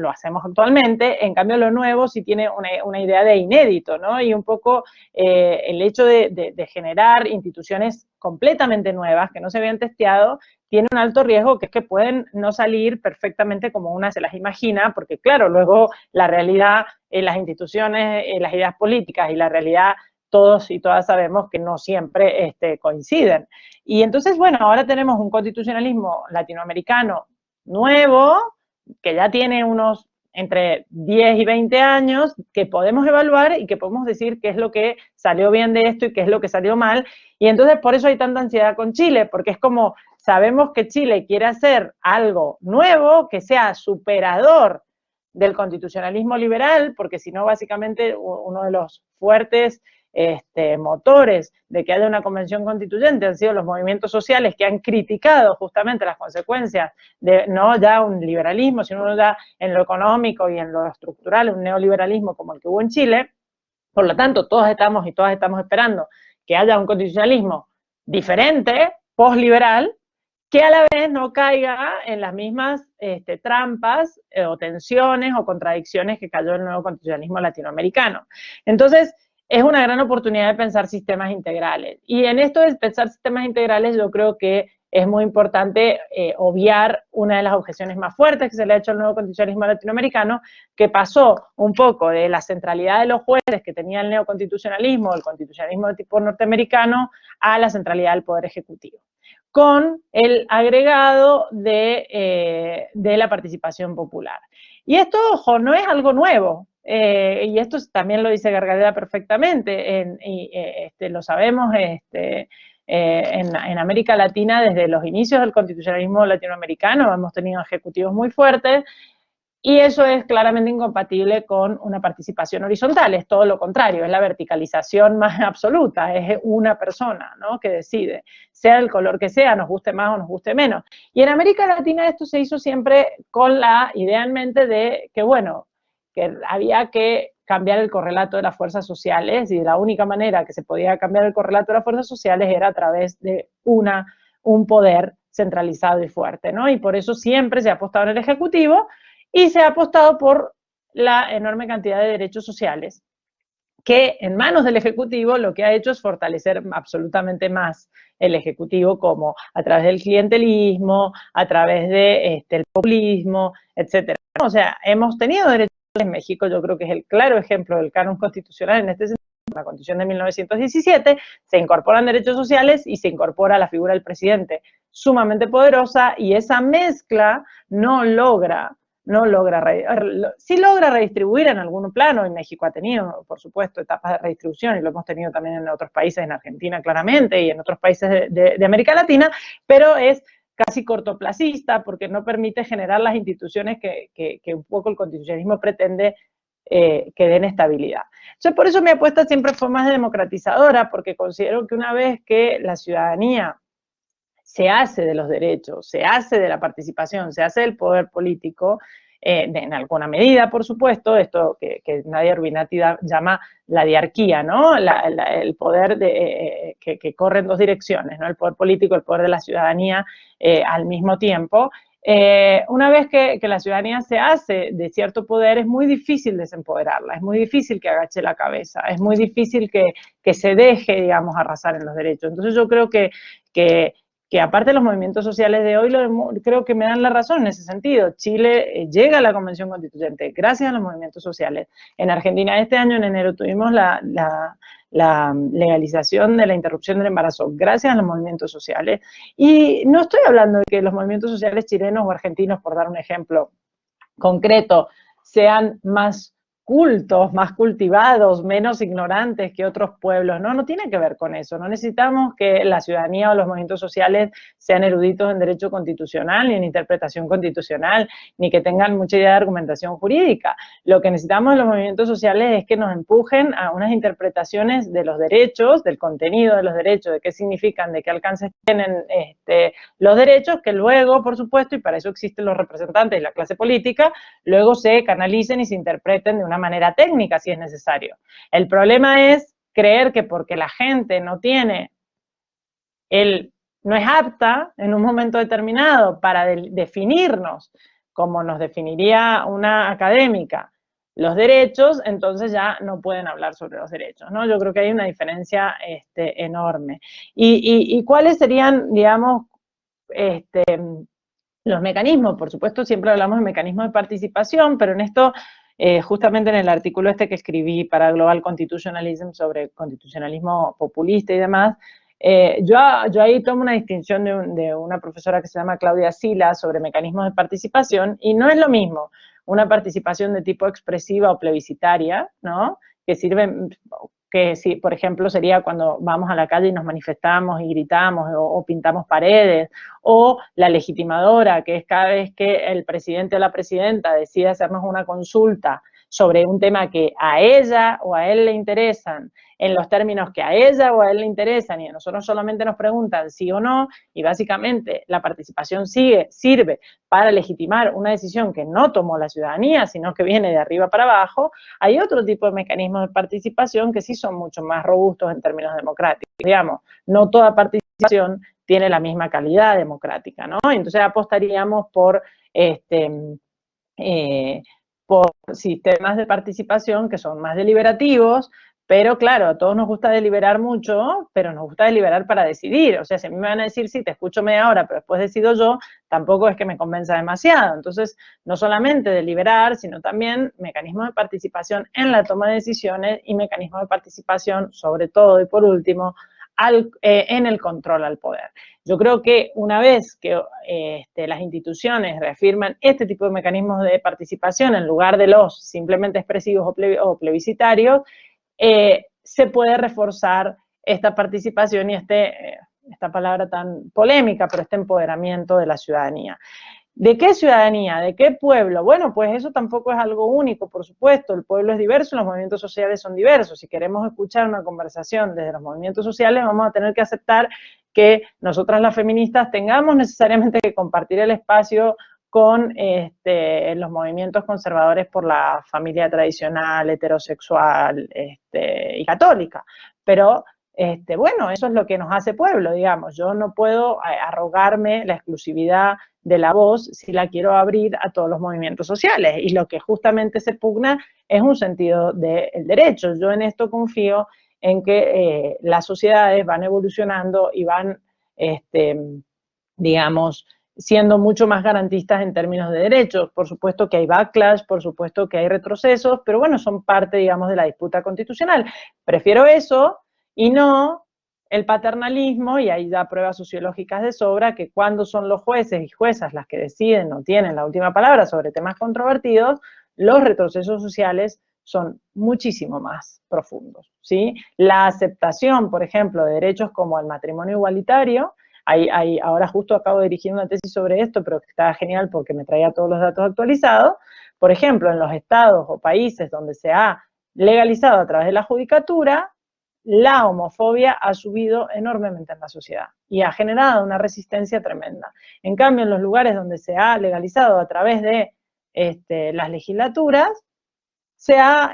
hacemos actualmente. En cambio, lo nuevo sí tiene una idea de inédito, ¿no? Y un poco el hecho de generar instituciones completamente nuevas que no se habían testeado tiene un alto riesgo, que es que pueden no salir perfectamente como una se las imagina, porque claro, luego la realidad, las instituciones, las ideas políticas y la realidad, todos y todas sabemos que no siempre coinciden. Y entonces, bueno, ahora tenemos un constitucionalismo latinoamericano nuevo, que ya tiene unos entre 10 y 20 años, que podemos evaluar y que podemos decir qué es lo que salió bien de esto y qué es lo que salió mal. Y entonces por eso hay tanta ansiedad con Chile, porque es como, sabemos que Chile quiere hacer algo nuevo, que sea superador del constitucionalismo liberal, porque si no, básicamente, uno de los fuertes motores de que haya una convención constituyente han sido los movimientos sociales que han criticado justamente las consecuencias de no ya un liberalismo, sino ya en lo económico y en lo estructural, un neoliberalismo como el que hubo en Chile. Por lo tanto, todos estamos y todas estamos esperando que haya un constitucionalismo diferente, posliberal, que a la vez no caiga en las mismas trampas o tensiones o contradicciones que cayó el nuevo constitucionalismo latinoamericano. Entonces, es una gran oportunidad de pensar sistemas integrales. Y en esto de pensar sistemas integrales, yo creo que es muy importante obviar una de las objeciones más fuertes que se le ha hecho al nuevo constitucionalismo latinoamericano, que pasó un poco de la centralidad de los jueces que tenía el neoconstitucionalismo, el constitucionalismo de tipo norteamericano, a la centralidad del Poder Ejecutivo, con el agregado de la participación popular. Y esto, ojo, no es algo nuevo. Y esto también lo dice Gargalera perfectamente, lo sabemos en América Latina, desde los inicios del constitucionalismo latinoamericano, hemos tenido ejecutivos muy fuertes, y eso es claramente incompatible con una participación horizontal, es todo lo contrario, es la verticalización más absoluta, es una persona, ¿no?, que decide, sea el color que sea, nos guste más o nos guste menos. Y en América Latina esto se hizo siempre con la idea en mente de que, bueno, que había que cambiar el correlato de las fuerzas sociales, y la única manera que se podía cambiar el correlato de las fuerzas sociales era a través de un poder centralizado y fuerte, ¿no? Y por eso siempre se ha apostado en el Ejecutivo, y se ha apostado por la enorme cantidad de derechos sociales, que en manos del Ejecutivo lo que ha hecho es fortalecer absolutamente más el Ejecutivo, como a través del clientelismo, a través de el populismo, etcétera. O sea, hemos tenido derechos en México, yo creo que es el claro ejemplo del canon constitucional en este sentido. En la Constitución de 1917 se incorporan derechos sociales y se incorpora la figura del presidente, sumamente poderosa, y esa mezcla sí logra redistribuir en algún plano, y México ha tenido, por supuesto, etapas de redistribución, y lo hemos tenido también en otros países, en Argentina claramente, y en otros países de América Latina, pero es casi cortoplacista, porque no permite generar las instituciones que un poco el constitucionalismo pretende que den estabilidad. Entonces, por eso mi apuesta siempre fue más democratizadora, porque considero que una vez que la ciudadanía se hace de los derechos, se hace de la participación, se hace del poder político, en alguna medida, por supuesto, esto que Nadia Urbinati llama la diarquía, ¿no? El poder que corre en dos direcciones, ¿no? El poder político, el poder de la ciudadanía al mismo tiempo. Una vez que la ciudadanía se hace de cierto poder, es muy difícil desempoderarla, es muy difícil que agache la cabeza, es muy difícil que se deje, digamos, arrasar en los derechos. Entonces yo creo que aparte de los movimientos sociales de hoy, creo que me dan la razón en ese sentido. Chile llega a la Convención Constituyente gracias a los movimientos sociales. En Argentina este año, en enero, tuvimos la legalización de la interrupción del embarazo gracias a los movimientos sociales. Y no estoy hablando de que los movimientos sociales chilenos o argentinos, por dar un ejemplo concreto, sean más cultos, más cultivados, menos ignorantes que otros pueblos. No tiene que ver con eso. No necesitamos que la ciudadanía o los movimientos sociales sean eruditos en derecho constitucional, ni en interpretación constitucional, ni que tengan mucha idea de argumentación jurídica. Lo que necesitamos en los movimientos sociales es que nos empujen a unas interpretaciones de los derechos, del contenido de los derechos, de qué significan, de qué alcances tienen los derechos, que luego, por supuesto, y para eso existen los representantes y la clase política, luego se canalicen y se interpreten de una manera técnica si es necesario. El problema es creer que porque la gente no es apta en un momento determinado para definirnos como nos definiría una académica los derechos, entonces ya no pueden hablar sobre los derechos, ¿no? Yo creo que hay una diferencia enorme. ¿Y cuáles serían, digamos, los mecanismos? Por supuesto, siempre hablamos de mecanismos de participación, pero en esto, justamente en el artículo que escribí para Global Constitutionalism sobre constitucionalismo populista y demás, yo ahí tomo una distinción de una profesora que se llama Claudia Sila sobre mecanismos de participación, y no es lo mismo una participación de tipo expresiva o plebiscitaria, ¿no? Que sirve, que si, por ejemplo, sería cuando vamos a la calle y nos manifestamos y gritamos o pintamos paredes, o la legitimadora, que es cada vez que el presidente o la presidenta decide hacernos una consulta sobre un tema que a ella o a él le interesan, en los términos que a ella o a él le interesan, y a nosotros solamente nos preguntan sí o no, y básicamente la participación sirve para legitimar una decisión que no tomó la ciudadanía, sino que viene de arriba para abajo. Hay otro tipo de mecanismos de participación que sí son mucho más robustos en términos democráticos. Digamos, no toda participación tiene la misma calidad democrática, ¿no? Entonces apostaríamos por sistemas de participación que son más deliberativos, pero claro, a todos nos gusta deliberar mucho, pero nos gusta deliberar para decidir. O sea, si a mí me van a decir, sí, te escucho media hora, pero después decido yo, tampoco es que me convenza demasiado. Entonces, no solamente deliberar, sino también mecanismos de participación en la toma de decisiones y mecanismos de participación, sobre todo y por último, en el control al poder. Yo creo que una vez que las instituciones reafirman este tipo de mecanismos de participación en lugar de los simplemente expresivos o plebiscitarios, se puede reforzar esta participación y esta palabra tan polémica, pero este empoderamiento de la ciudadanía. ¿De qué ciudadanía? ¿De qué pueblo? Bueno, pues eso tampoco es algo único, por supuesto. El pueblo es diverso, los movimientos sociales son diversos. Si queremos escuchar una conversación desde los movimientos sociales, vamos a tener que aceptar que nosotras las feministas tengamos necesariamente que compartir el espacio con los movimientos conservadores por la familia tradicional, heterosexual y católica. Pero bueno, eso es lo que nos hace pueblo, digamos. Yo no puedo arrogarme la exclusividad de la voz si la quiero abrir a todos los movimientos sociales. Y lo que justamente se pugna es un sentido del derecho. Yo en esto confío en que las sociedades van evolucionando y van, digamos, siendo mucho más garantistas en términos de derechos. Por supuesto que hay backlash, por supuesto que hay retrocesos, pero bueno, son parte, digamos, de la disputa constitucional. Prefiero eso y no el paternalismo, y hay ya pruebas sociológicas de sobra, que cuando son los jueces y juezas las que deciden o tienen la última palabra sobre temas controvertidos, los retrocesos sociales son muchísimo más profundos, ¿sí? La aceptación, por ejemplo, de derechos como el matrimonio igualitario, ahora justo acabo de dirigir una tesis sobre esto, pero que está genial porque me traía todos los datos actualizados. Por ejemplo, en los estados o países donde se ha legalizado a través de la judicatura, la homofobia ha subido enormemente en la sociedad y ha generado una resistencia tremenda. En cambio, en los lugares donde se ha legalizado a través de las legislaturas, se ha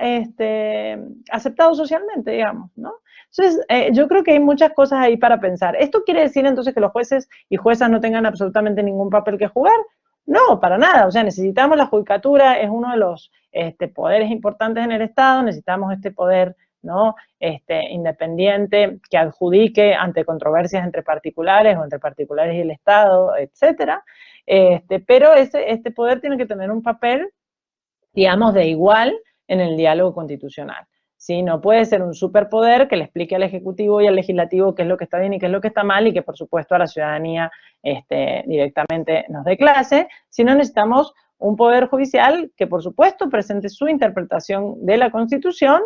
aceptado socialmente, digamos, ¿no? Entonces, yo creo que hay muchas cosas ahí para pensar. ¿Esto quiere decir entonces que los jueces y juezas no tengan absolutamente ningún papel que jugar? No, para nada. O sea, necesitamos la judicatura, es uno de los poderes importantes en el Estado, necesitamos este poder, ¿no? Independiente que adjudique ante controversias entre particulares o entre particulares y el Estado, etcétera. Pero este poder tiene que tener un papel, digamos, de igual en el diálogo constitucional. ¿Sí? No puede ser un superpoder que le explique al Ejecutivo y al Legislativo qué es lo que está bien y qué es lo que está mal y que, por supuesto, a la ciudadanía directamente nos dé clase, sino necesitamos un poder judicial que, por supuesto, presente su interpretación de la Constitución.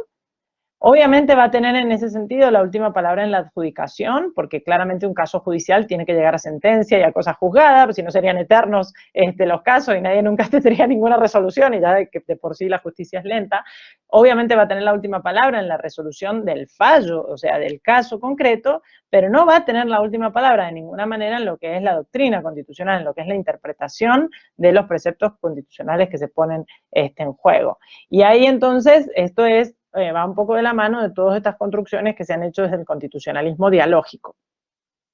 Obviamente va a tener en ese sentido la última palabra en la adjudicación, porque claramente un caso judicial tiene que llegar a sentencia y a cosa juzgada, pues si no serían eternos los casos y nadie nunca tendría ninguna resolución, y ya de por sí la justicia es lenta. Obviamente va a tener la última palabra en la resolución del fallo, o sea, del caso concreto, pero no va a tener la última palabra de ninguna manera en lo que es la doctrina constitucional, en lo que es la interpretación de los preceptos constitucionales que se ponen en juego. Y ahí entonces esto va un poco de la mano de todas estas construcciones que se han hecho desde el constitucionalismo dialógico,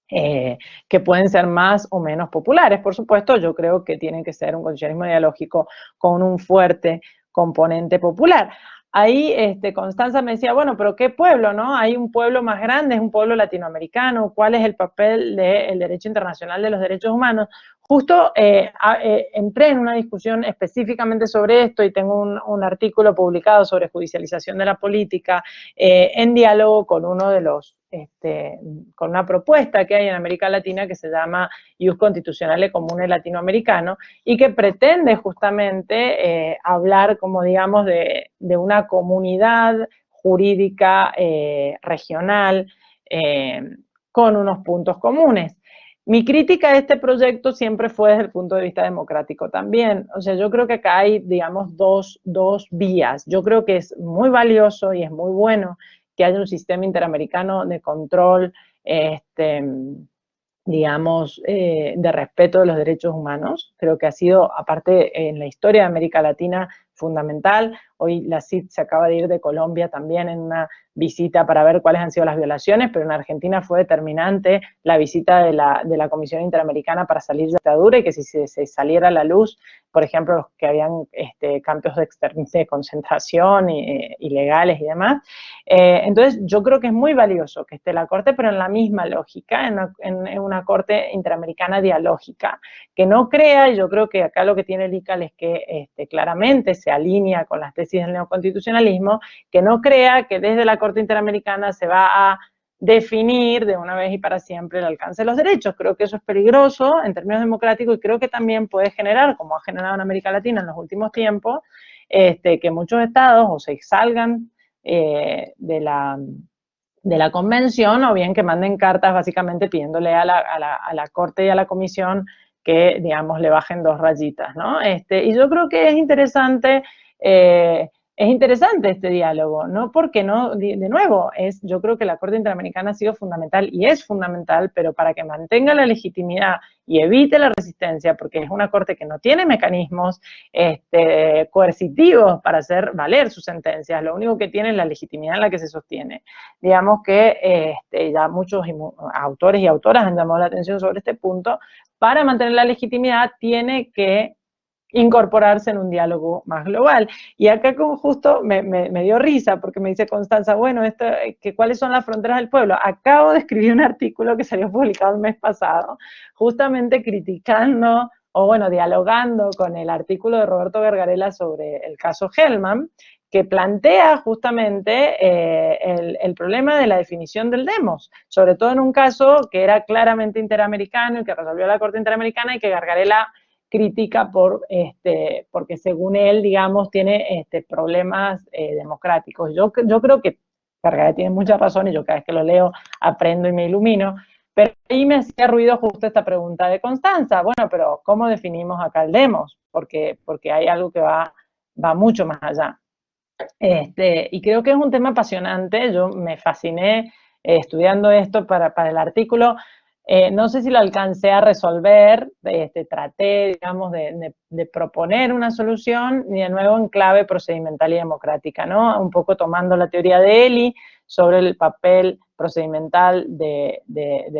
que pueden ser más o menos populares, por supuesto. Yo creo que tiene que ser un constitucionalismo dialógico con un fuerte componente popular. Ahí Constanza me decía, bueno, pero ¿qué pueblo, no? Hay un pueblo más grande, es un pueblo latinoamericano, ¿cuál es el papel del derecho internacional de los derechos humanos? Justo entré en una discusión específicamente sobre esto y tengo un artículo publicado sobre judicialización de la política en diálogo con uno de los, con una propuesta que hay en América Latina que se llama Ius Constitucionale Comune Latinoamericano y que pretende justamente hablar, como digamos, de una comunidad jurídica regional con unos puntos comunes. Mi crítica a este proyecto siempre fue desde el punto de vista democrático también. O sea, yo creo que acá hay, digamos, dos vías. Yo creo que es muy valioso y es muy bueno que haya un sistema interamericano de control, digamos, de respeto de los derechos humanos. Creo que ha sido, aparte, en la historia de América Latina, fundamental. Hoy la CID se acaba de ir de Colombia también en una visita para ver cuáles han sido las violaciones, pero en Argentina fue determinante la visita de la Comisión Interamericana para salir de la dictadura y que si se saliera a la luz, por ejemplo, los que habían campos de concentración ilegales y demás. Entonces, yo creo que es muy valioso que esté la Corte, pero en la misma lógica, en una Corte Interamericana dialógica, que no crea, y yo creo que acá lo que tiene el ICAL es que claramente se alinea con las tesis del neoconstitucionalismo, que no crea que desde la Corte Interamericana se va a definir de una vez y para siempre el alcance de los derechos. Creo que eso es peligroso en términos democráticos y creo que también puede generar, como ha generado en América Latina en los últimos tiempos, que muchos estados o se salgan de de la convención, o bien que manden cartas básicamente pidiéndole a la Corte y a la Comisión que, digamos, le bajen 2 rayitas, ¿no? Y yo creo que es interesante este diálogo, ¿no? Porque no, de nuevo, yo creo que la Corte Interamericana ha sido fundamental y es fundamental, pero para que mantenga la legitimidad y evite la resistencia, porque es una Corte que no tiene mecanismos coercitivos para hacer valer sus sentencias, lo único que tiene es la legitimidad en la que se sostiene. Digamos que ya muchos autores y autoras han llamado la atención sobre este punto. Para mantener la legitimidad tiene que incorporarse en un diálogo más global. Y acá justo me dio risa porque me dice Constanza, bueno, ¿cuáles son las fronteras del pueblo? Acabo de escribir un artículo que salió publicado el mes pasado, justamente criticando, o bueno, dialogando con el artículo de Roberto Gargarella sobre el caso Hellman, que plantea justamente el problema de la definición del demos, sobre todo en un caso que era claramente interamericano y que resolvió la Corte Interamericana y que Gargarella critica porque según él, digamos, tiene problemas democráticos. Yo creo que Gargarella tiene mucha razón y yo cada vez que lo leo aprendo y me ilumino, pero ahí me hacía ruido justo esta pregunta de Constanza, bueno, pero ¿cómo definimos acá el demos? Porque hay algo que va mucho más allá. Y creo que es un tema apasionante, yo me fasciné estudiando esto para el artículo. No sé si lo alcancé a resolver, traté, digamos, de proponer una solución, y de nuevo en clave procedimental y democrática, ¿no? Un poco tomando la teoría de Eli sobre el papel procedimental de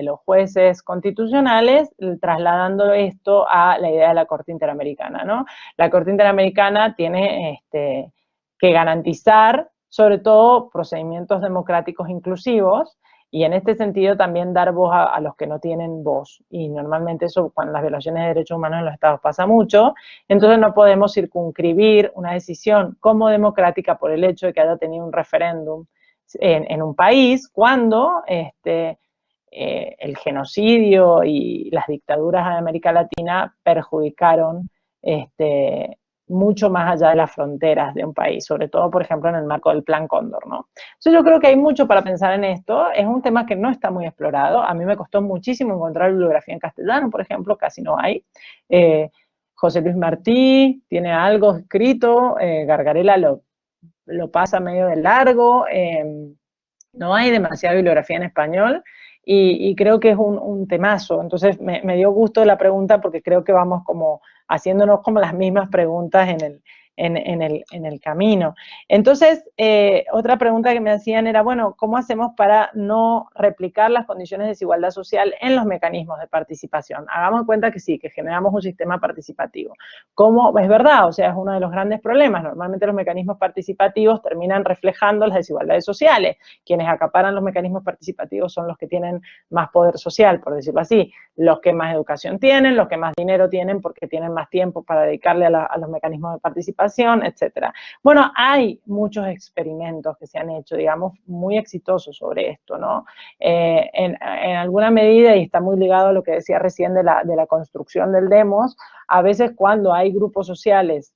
los jueces constitucionales, trasladando esto a la idea de la Corte Interamericana, ¿no? La Corte Interamericana tiene que garantizar, sobre todo, procedimientos democráticos inclusivos, y en este sentido también dar voz a los que no tienen voz. Y normalmente eso, cuando las violaciones de derechos humanos en los estados pasa mucho, entonces no podemos circunscribir una decisión como democrática por el hecho de que haya tenido un referéndum en un país, cuando el genocidio y las dictaduras de América Latina perjudicaron mucho más allá de las fronteras de un país, sobre todo, por ejemplo, en el marco del Plan Cóndor, ¿no? Entonces yo creo que hay mucho para pensar en esto, es un tema que no está muy explorado, a mí me costó muchísimo encontrar bibliografía en castellano, por ejemplo, casi no hay. José Luis Martí tiene algo escrito, Gargarella lo pasa medio de largo, no hay demasiada bibliografía en español, y creo que es un temazo. Entonces me dio gusto la pregunta porque creo que vamos como haciéndonos como las mismas preguntas en el camino. Entonces, otra pregunta que me hacían era, bueno, ¿cómo hacemos para no replicar las condiciones de desigualdad social en los mecanismos de participación? Hagamos cuenta que sí, que generamos un sistema participativo. ¿Cómo? Es verdad, o sea, es uno de los grandes problemas. Normalmente los mecanismos participativos terminan reflejando las desigualdades sociales. Quienes acaparan los mecanismos participativos son los que tienen más poder social, por decirlo así, los que más educación tienen, los que más dinero tienen porque tienen más tiempo para dedicarle a los mecanismos de participación, etcétera. Bueno, hay muchos experimentos que se han hecho, digamos, muy exitosos sobre esto, ¿no? En alguna medida, y está muy ligado a lo que decía recién de la construcción del demos, a veces cuando hay grupos sociales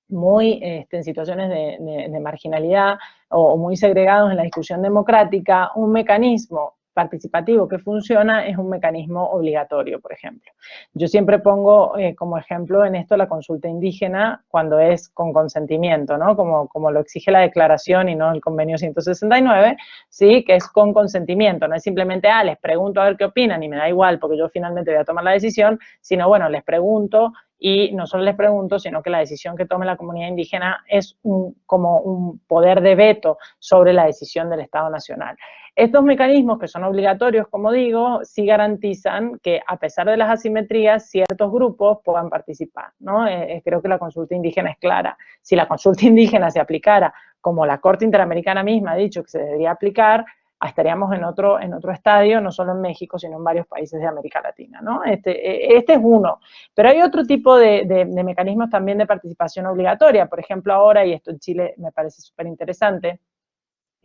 muy en situaciones de marginalidad o muy segregados en la discusión democrática, un mecanismo participativo que funciona es un mecanismo obligatorio, por ejemplo. Yo siempre pongo como ejemplo en esto la consulta indígena cuando es con consentimiento, ¿no? Como lo exige la declaración y no el convenio 169, ¿sí? Que es con consentimiento, no es simplemente, les pregunto a ver qué opinan y me da igual porque yo finalmente voy a tomar la decisión, sino, bueno, les pregunto, y no solo les pregunto, sino que la decisión que tome la comunidad indígena es como un poder de veto sobre la decisión del Estado Nacional. Estos mecanismos, que son obligatorios, como digo, sí garantizan que, a pesar de las asimetrías, ciertos grupos puedan participar, ¿no? Creo que la consulta indígena es clara. Si la consulta indígena se aplicara como la Corte Interamericana misma ha dicho que se debería aplicar, estaríamos en otro estadio, no solo en México, sino en varios países de América Latina, ¿no? Este es uno. Pero hay otro tipo de mecanismos también de participación obligatoria. Por ejemplo, ahora, y esto en Chile me parece súper interesante,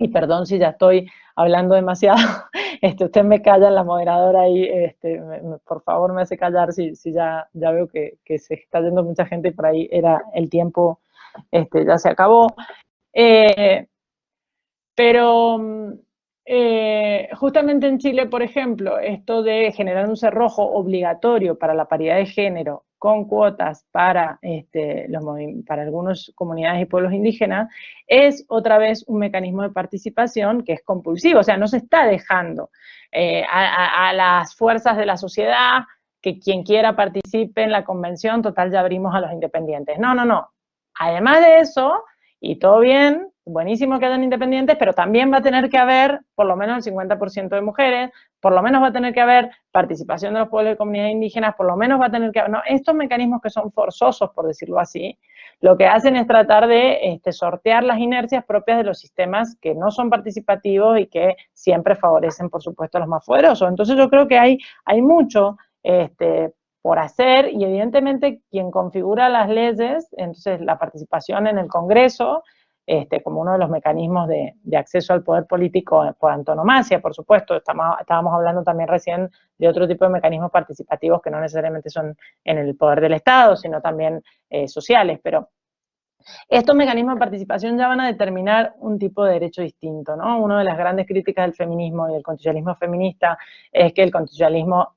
y perdón si ya estoy hablando demasiado, usted me calla, la moderadora ahí, por favor me hace callar si ya veo que se está yendo mucha gente y por ahí era el tiempo, ya se acabó. Pero justamente en Chile, por ejemplo, esto de generar un cerrojo obligatorio para la paridad de género con cuotas para, para algunas comunidades y pueblos indígenas, es otra vez un mecanismo de participación que es compulsivo, o sea, no se está dejando a las fuerzas de la sociedad que quien quiera participe en la convención, total ya abrimos a los independientes. No, no, no. Además de eso, y todo bien, buenísimo que hayan independientes, pero también va a tener que haber por lo menos el 50% de mujeres, por lo menos va a tener que haber participación de los pueblos y comunidades indígenas, por lo menos va a tener que haber, no, estos mecanismos que son forzosos, por decirlo así, lo que hacen es tratar de sortear las inercias propias de los sistemas que no son participativos y que siempre favorecen, por supuesto, a los más poderosos. Entonces yo creo que hay mucho por hacer, y evidentemente quien configura las leyes, entonces la participación en el Congreso, como uno de los mecanismos de acceso al poder político por antonomasia, por supuesto, estábamos hablando también recién de otro tipo de mecanismos participativos que no necesariamente son en el poder del Estado, sino también sociales, pero estos mecanismos de participación ya van a determinar un tipo de derecho distinto, ¿no? Una de las grandes críticas del feminismo y del constitucionalismo feminista es que el constitucionalismo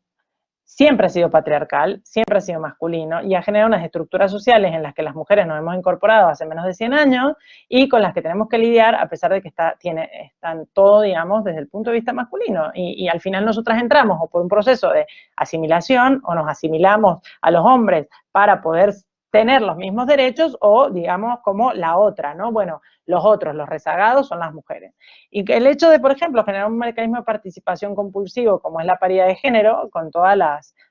siempre ha sido patriarcal, siempre ha sido masculino y ha generado unas estructuras sociales en las que las mujeres nos hemos incorporado hace menos de 100 años y con las que tenemos que lidiar a pesar de que están todo, digamos, desde el punto de vista masculino. Y al final nosotras entramos o por un proceso de asimilación o nos asimilamos a los hombres para poder tener los mismos derechos o, digamos, como la otra, ¿no? Bueno, los otros, los rezagados, son las mujeres. Y que el hecho de, por ejemplo, generar un mecanismo de participación compulsivo, como es la paridad de género, con todos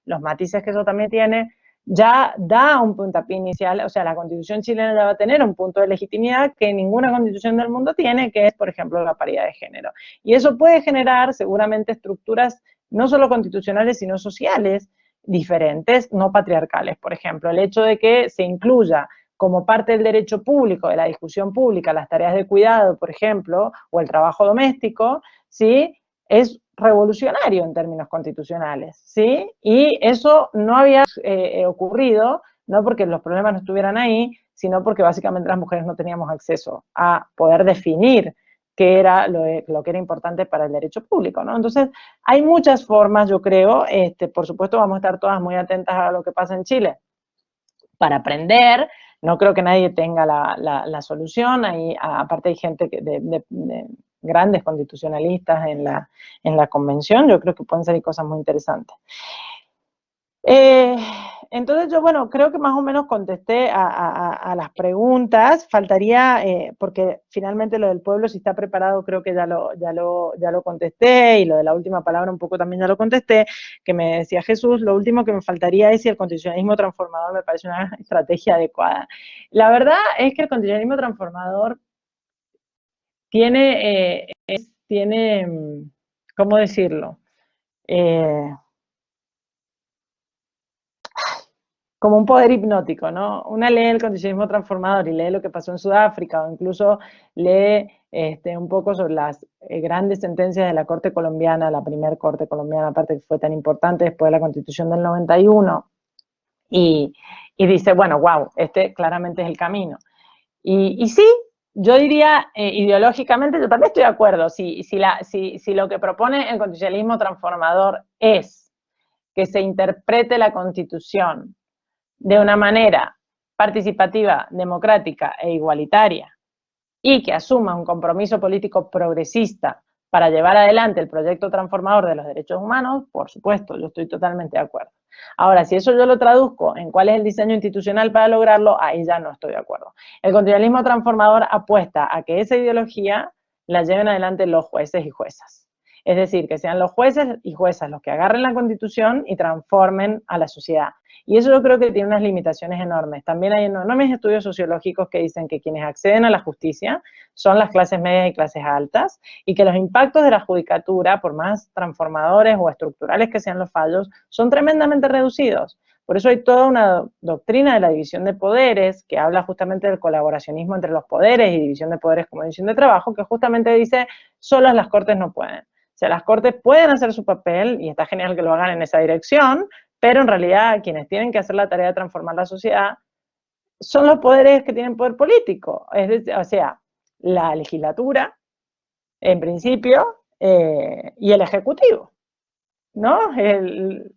los matices que eso también tiene, ya da un puntapié inicial, o sea, la Constitución chilena ya va a tener un punto de legitimidad que ninguna Constitución del mundo tiene, que es, por ejemplo, la paridad de género. Y eso puede generar, seguramente, estructuras no solo constitucionales, sino sociales, diferentes, no patriarcales. Por ejemplo, el hecho de que se incluya como parte del derecho público, de la discusión pública, las tareas de cuidado, por ejemplo, o el trabajo doméstico, ¿sí? Es revolucionario en términos constitucionales, ¿sí? Y eso no había ocurrido, no porque los problemas no estuvieran ahí, sino porque básicamente las mujeres no teníamos acceso a poder definir qué era lo que era importante para el derecho público, ¿no? Entonces, hay muchas formas, yo creo, por supuesto vamos a estar todas muy atentas a lo que pasa en Chile para aprender. No creo que nadie tenga la solución, aparte hay gente de grandes constitucionalistas en la convención, yo creo que pueden salir cosas muy interesantes. Entonces yo, bueno, creo que más o menos contesté a las preguntas. Faltaría, porque finalmente lo del pueblo, si está preparado, creo que ya lo contesté, y lo de la última palabra un poco también ya lo contesté, que me decía Jesús. Lo último que me faltaría es si el constitucionalismo transformador me parece una estrategia adecuada. La verdad es que el constitucionalismo transformador tiene, ¿cómo decirlo? Como un poder hipnótico, ¿no? Una lee el constitucionalismo transformador y lee lo que pasó en Sudáfrica, o incluso lee un poco sobre las grandes sentencias de la Corte colombiana, la primera Corte colombiana, aparte que fue tan importante después de la Constitución del 91, y dice, bueno, wow, este claramente es el camino. Y sí, yo diría, ideológicamente, yo también estoy de acuerdo, si lo que propone el constitucionalismo transformador es que se interprete la Constitución de una manera participativa, democrática e igualitaria, y que asuma un compromiso político progresista para llevar adelante el proyecto transformador de los derechos humanos, por supuesto, yo estoy totalmente de acuerdo. Ahora, si eso yo lo traduzco en cuál es el diseño institucional para lograrlo, ahí ya no estoy de acuerdo. El constitucionalismo transformador apuesta a que esa ideología la lleven adelante los jueces y juezas. Es decir, que sean los jueces y juezas los que agarren la Constitución y transformen a la sociedad. Y eso yo creo que tiene unas limitaciones enormes. También hay enormes estudios sociológicos que dicen que quienes acceden a la justicia son las clases medias y clases altas, y que los impactos de la judicatura, por más transformadores o estructurales que sean los fallos, son tremendamente reducidos. Por eso hay toda una doctrina de la división de poderes que habla justamente del colaboracionismo entre los poderes y división de poderes como división de trabajo, que justamente dice, solas las cortes no pueden. O sea, las cortes pueden hacer su papel, y está genial que lo hagan en esa dirección, pero en realidad quienes tienen que hacer la tarea de transformar la sociedad son los poderes que tienen poder político. Es decir, o sea, la legislatura, en principio, y el Ejecutivo, ¿no?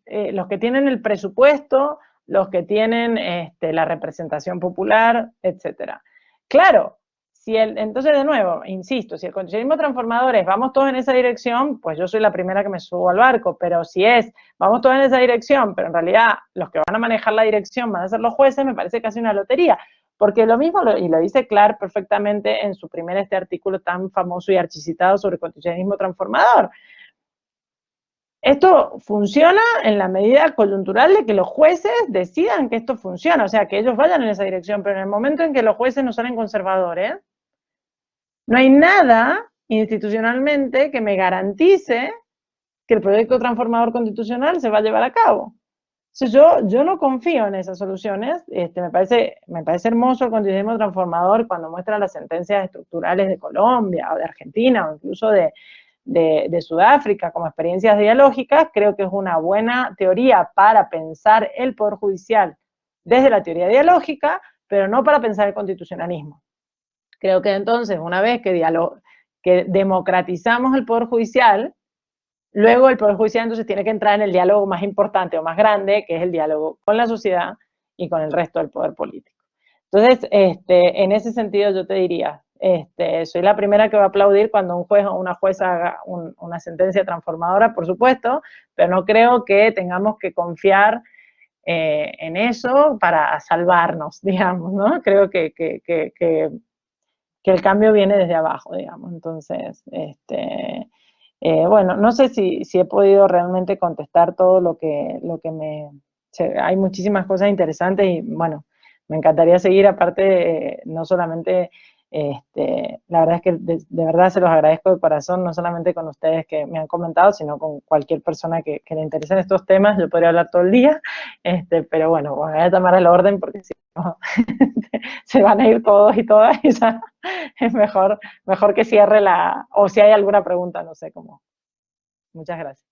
Los que tienen el presupuesto, los que tienen la representación popular, etcétera. Claro, entonces de nuevo, insisto, si el constitucionalismo transformador es vamos todos en esa dirección, pues yo soy la primera que me subo al barco, pero si es vamos todos en esa dirección, pero en realidad los que van a manejar la dirección van a ser los jueces, me parece casi una lotería. Porque lo mismo, y lo dice Clark perfectamente en su primer artículo tan famoso y archicitado sobre constitucionalismo transformador. Esto funciona en la medida coyuntural de que los jueces decidan que esto funciona, o sea, que ellos vayan en esa dirección, pero en el momento en que los jueces no salen conservadores, no hay nada institucionalmente que me garantice que el proyecto transformador constitucional se va a llevar a cabo. Entonces yo no confío en esas soluciones. Me parece hermoso el constitucionalismo transformador cuando muestra las sentencias estructurales de Colombia o de Argentina o incluso de Sudáfrica como experiencias dialógicas. Creo que es una buena teoría para pensar el Poder Judicial desde la teoría dialógica, pero no para pensar el constitucionalismo. Creo que entonces, una vez que democratizamos el Poder Judicial, luego el Poder Judicial entonces tiene que entrar en el diálogo más importante o más grande, que es el diálogo con la sociedad y con el resto del poder político. Entonces, en ese sentido yo te diría, soy la primera que va a aplaudir cuando un juez o una jueza haga una sentencia transformadora, por supuesto, pero no creo que tengamos que confiar en eso para salvarnos, digamos, ¿no? Creo que el cambio viene desde abajo, digamos. Entonces, bueno, no sé si he podido realmente contestar todo lo que hay muchísimas cosas interesantes y, bueno, me encantaría seguir, aparte, no solamente, la verdad es que de verdad se los agradezco de corazón, no solamente con ustedes que me han comentado, sino con cualquier persona que le interesen estos temas. Yo podría hablar todo el día, pero bueno, voy a tomar el orden porque si no se van a ir todos y todas y ya es mejor que cierre o si hay alguna pregunta, no sé cómo. Muchas gracias.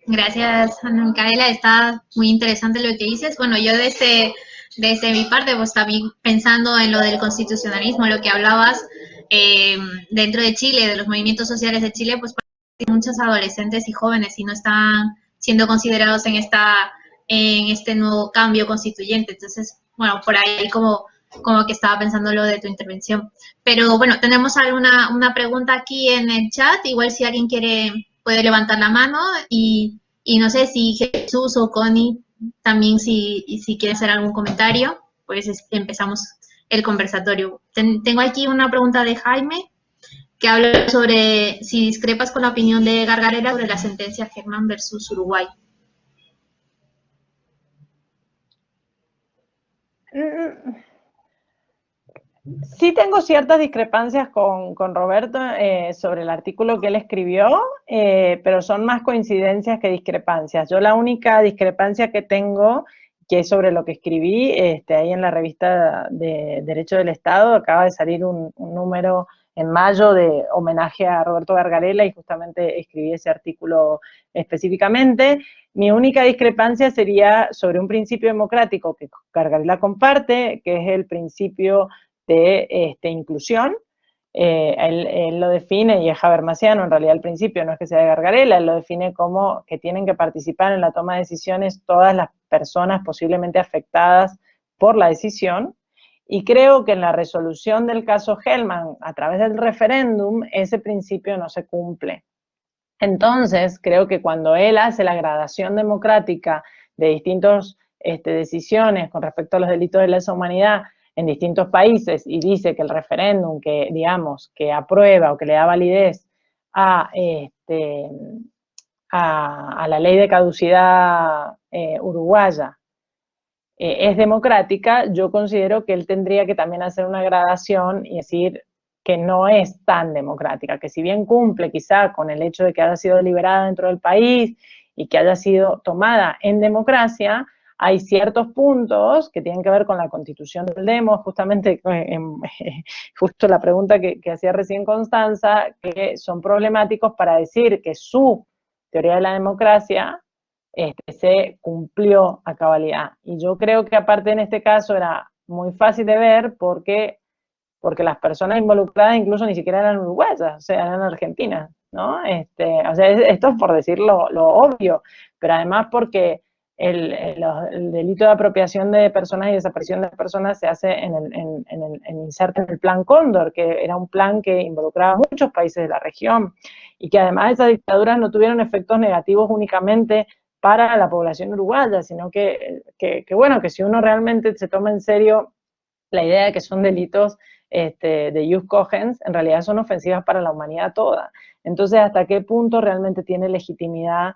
Gracias, Ana Micaela, está muy interesante lo que dices. Bueno, yo desde mi parte, pues también pensando en lo del constitucionalismo, lo que hablabas dentro de Chile, de los movimientos sociales de Chile, pues muchos adolescentes y jóvenes y no están siendo considerados en este nuevo cambio constituyente. Entonces, bueno, por ahí como que estaba pensando lo de tu intervención. Pero bueno, tenemos una pregunta aquí en el chat, igual si alguien puede levantar la mano y no sé si Jesús o Connie también si quiere hacer algún comentario, pues empezamos el conversatorio. Tengo aquí una pregunta de Jaime que habla sobre si discrepas con la opinión de Gargarella sobre la sentencia Germán versus Uruguay. Sí tengo ciertas discrepancias con Roberto sobre el artículo que él escribió, pero son más coincidencias que discrepancias. Yo la única discrepancia que tengo, que es sobre lo que escribí ahí en la revista de Derecho del Estado, acaba de salir un número en mayo de homenaje a Roberto Gargarella y justamente escribí ese artículo específicamente. Mi única discrepancia sería sobre un principio democrático que Gargarella comparte, que es el principio de inclusión. Él lo define, y es habermasiano en realidad al principio, no es que sea de Gargarella, él lo define como que tienen que participar en la toma de decisiones todas las personas posiblemente afectadas por la decisión, y creo que en la resolución del caso Hellman, a través del referéndum, ese principio no se cumple. Entonces, creo que cuando él hace la gradación democrática de distintas decisiones con respecto a los delitos de lesa humanidad en distintos países y dice que el referéndum que, digamos, que aprueba o que le da validez a la ley de caducidad uruguaya es democrática, yo considero que él tendría que también hacer una gradación y decir que no es tan democrática, que si bien cumple quizá con el hecho de que haya sido deliberada dentro del país y que haya sido tomada en democracia, hay ciertos puntos que tienen que ver con la constitución del demo, justamente justo la pregunta que hacía recién Constanza, que son problemáticos para decir que su teoría de la democracia se cumplió a cabalidad. Y yo creo que aparte en este caso era muy fácil de ver porque porque las personas involucradas incluso ni siquiera eran uruguayas, o sea, eran argentinas, ¿no? O sea, esto es por decir lo obvio, pero además porque el delito de apropiación de personas y desaparición de personas se hace inserta en el Plan Cóndor, que era un plan que involucraba a muchos países de la región, y que además esas dictaduras no tuvieron efectos negativos únicamente para la población uruguaya, sino que bueno, que si uno realmente se toma en serio la idea de que son delitos de jus cogens, en realidad son ofensivas para la humanidad toda. Entonces, ¿hasta qué punto realmente tiene legitimidad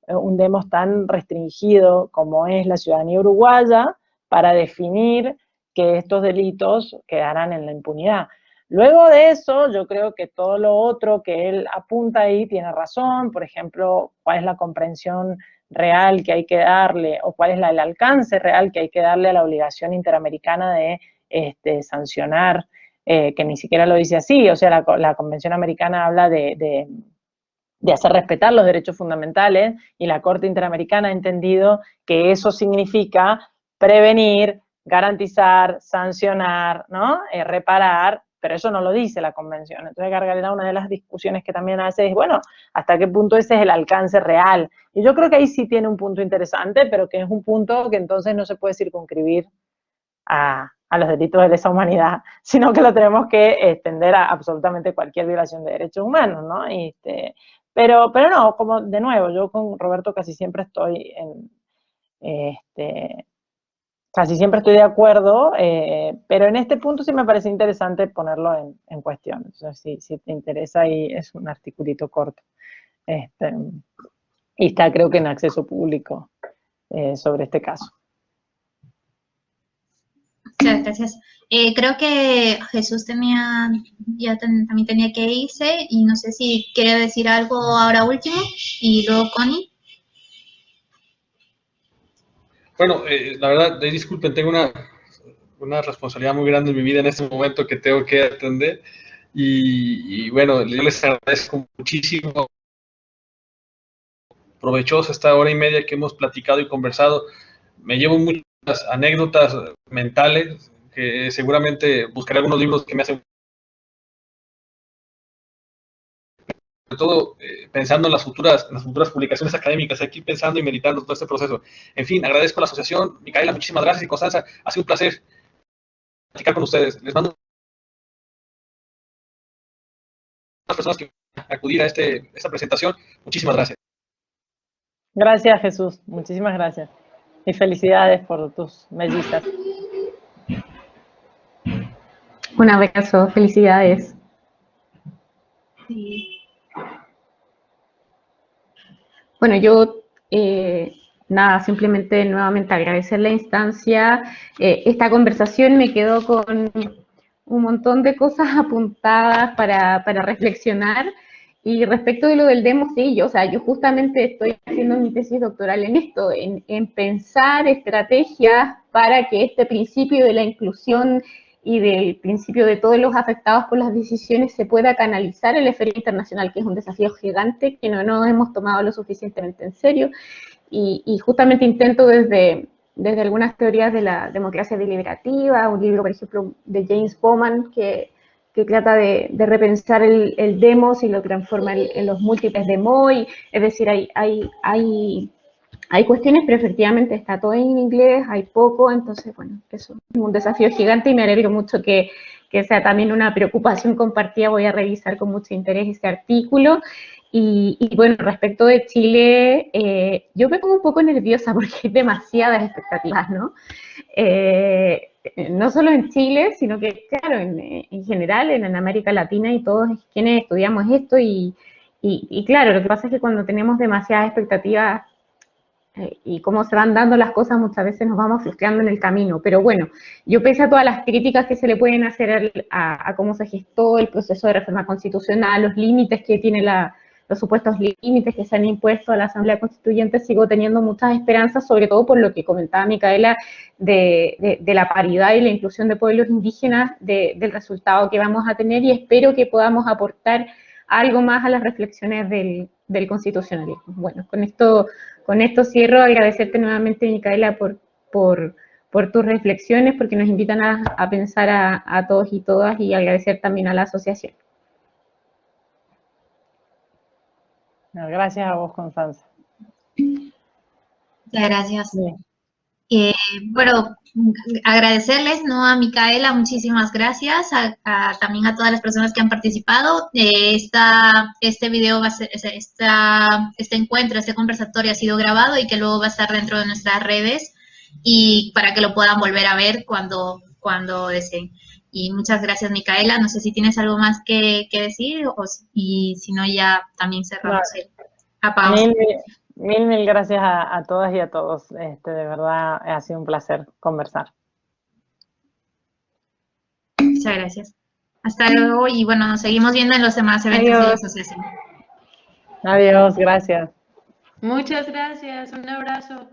un demos tan restringido como es la ciudadanía uruguaya para definir que estos delitos quedarán en la impunidad? Luego de eso, yo creo que todo lo otro que él apunta ahí tiene razón, por ejemplo, cuál es la comprensión real que hay que darle, o cuál es el alcance real que hay que darle a la obligación interamericana de sancionar, que ni siquiera lo dice así, o sea, la Convención Americana habla de hacer respetar los derechos fundamentales, y la Corte Interamericana ha entendido que eso significa prevenir, garantizar, sancionar, ¿no? Reparar, pero eso no lo dice la Convención. Entonces, Gargalera, una de las discusiones que también hace es, bueno, ¿hasta qué punto ese es el alcance real? Y yo creo que ahí sí tiene un punto interesante, pero que es un punto que entonces no se puede circunscribir a los delitos de lesa humanidad, sino que lo tenemos que extender a absolutamente cualquier violación de derechos humanos, ¿no? Pero no, como de nuevo, yo con Roberto casi siempre estoy casi siempre estoy de acuerdo, pero en este punto sí me parece interesante ponerlo en cuestión. Entonces, si te interesa, ahí es un articulito corto. Y está, creo que en acceso público sobre este caso. Muchas gracias. Creo que Jesús también tenía que irse, y no sé si quiere decir algo ahora último, y luego Connie. Bueno, la verdad, disculpen, tengo una responsabilidad muy grande en mi vida en este momento que tengo que atender, y bueno, yo les agradezco muchísimo, provechosa esta hora y media que hemos platicado y conversado. Me llevo muchas anécdotas mentales, que seguramente buscaré algunos libros que me hacen, sobre todo pensando en las futuras publicaciones académicas, aquí pensando y meditando todo este proceso. En fin, agradezco a la asociación. Micaela, muchísimas gracias, y Constanza, ha sido un placer platicar con ustedes. Les mando a las personas que van a acudir a esta presentación. Muchísimas gracias. Gracias, Jesús. Muchísimas gracias. Y felicidades por tus mellizas. Un abrazo, felicidades. Sí. Bueno, yo, nada, simplemente nuevamente agradecer la instancia. Esta conversación me quedó con un montón de cosas apuntadas para reflexionar. Y respecto de lo del demo, sí, yo justamente estoy haciendo mi tesis doctoral en esto, en pensar estrategias para que este principio de la inclusión y del principio de todos los afectados por las decisiones se pueda canalizar en la esfera internacional, que es un desafío gigante que no nos hemos tomado lo suficientemente en serio. Y justamente intento desde algunas teorías de la democracia deliberativa, un libro, por ejemplo, de James Bowman, que trata de repensar el demos y lo transforma en los múltiples demos. Es decir, hay cuestiones, pero efectivamente está todo en inglés, hay poco, entonces, bueno, eso es un desafío gigante, y me alegro mucho que sea también una preocupación compartida. Voy a revisar con mucho interés ese artículo. Y bueno, respecto de Chile, yo me pongo un poco nerviosa porque hay demasiadas expectativas, ¿no? No solo en Chile, sino que, claro, en general, en América Latina y todos quienes estudiamos esto, y claro, lo que pasa es que cuando tenemos demasiadas expectativas y cómo se van dando las cosas, muchas veces nos vamos frustrando en el camino. Pero bueno, yo pese a todas las críticas que se le pueden hacer a cómo se gestó el proceso de reforma constitucional, los límites que tiene los supuestos límites que se han impuesto a la Asamblea Constituyente, sigo teniendo muchas esperanzas, sobre todo por lo que comentaba Micaela, de la paridad y la inclusión de pueblos indígenas, del resultado que vamos a tener, y espero que podamos aportar algo más a las reflexiones del constitucionalismo. Bueno, con esto cierro. Agradecerte nuevamente, Micaela, por por tus reflexiones, porque nos invitan a pensar a todos y todas, y agradecer también a la asociación. Gracias a vos, Constanza. Muchas gracias. Sí. Bueno, agradecerles, ¿no? A Micaela, muchísimas gracias, también a todas las personas que han participado. Este video va a ser, este encuentro, este conversatorio ha sido grabado y que luego va a estar dentro de nuestras redes y para que lo puedan volver a ver cuando deseen. Y muchas gracias, Micaela. No sé si tienes algo más que decir y si no, ya también cerramos apagamos. Mil gracias a todas y a todos. De verdad, ha sido un placer conversar. Muchas gracias. Hasta luego y bueno, nos seguimos viendo en los demás eventos de la asociación. Adiós, gracias. Muchas gracias, un abrazo.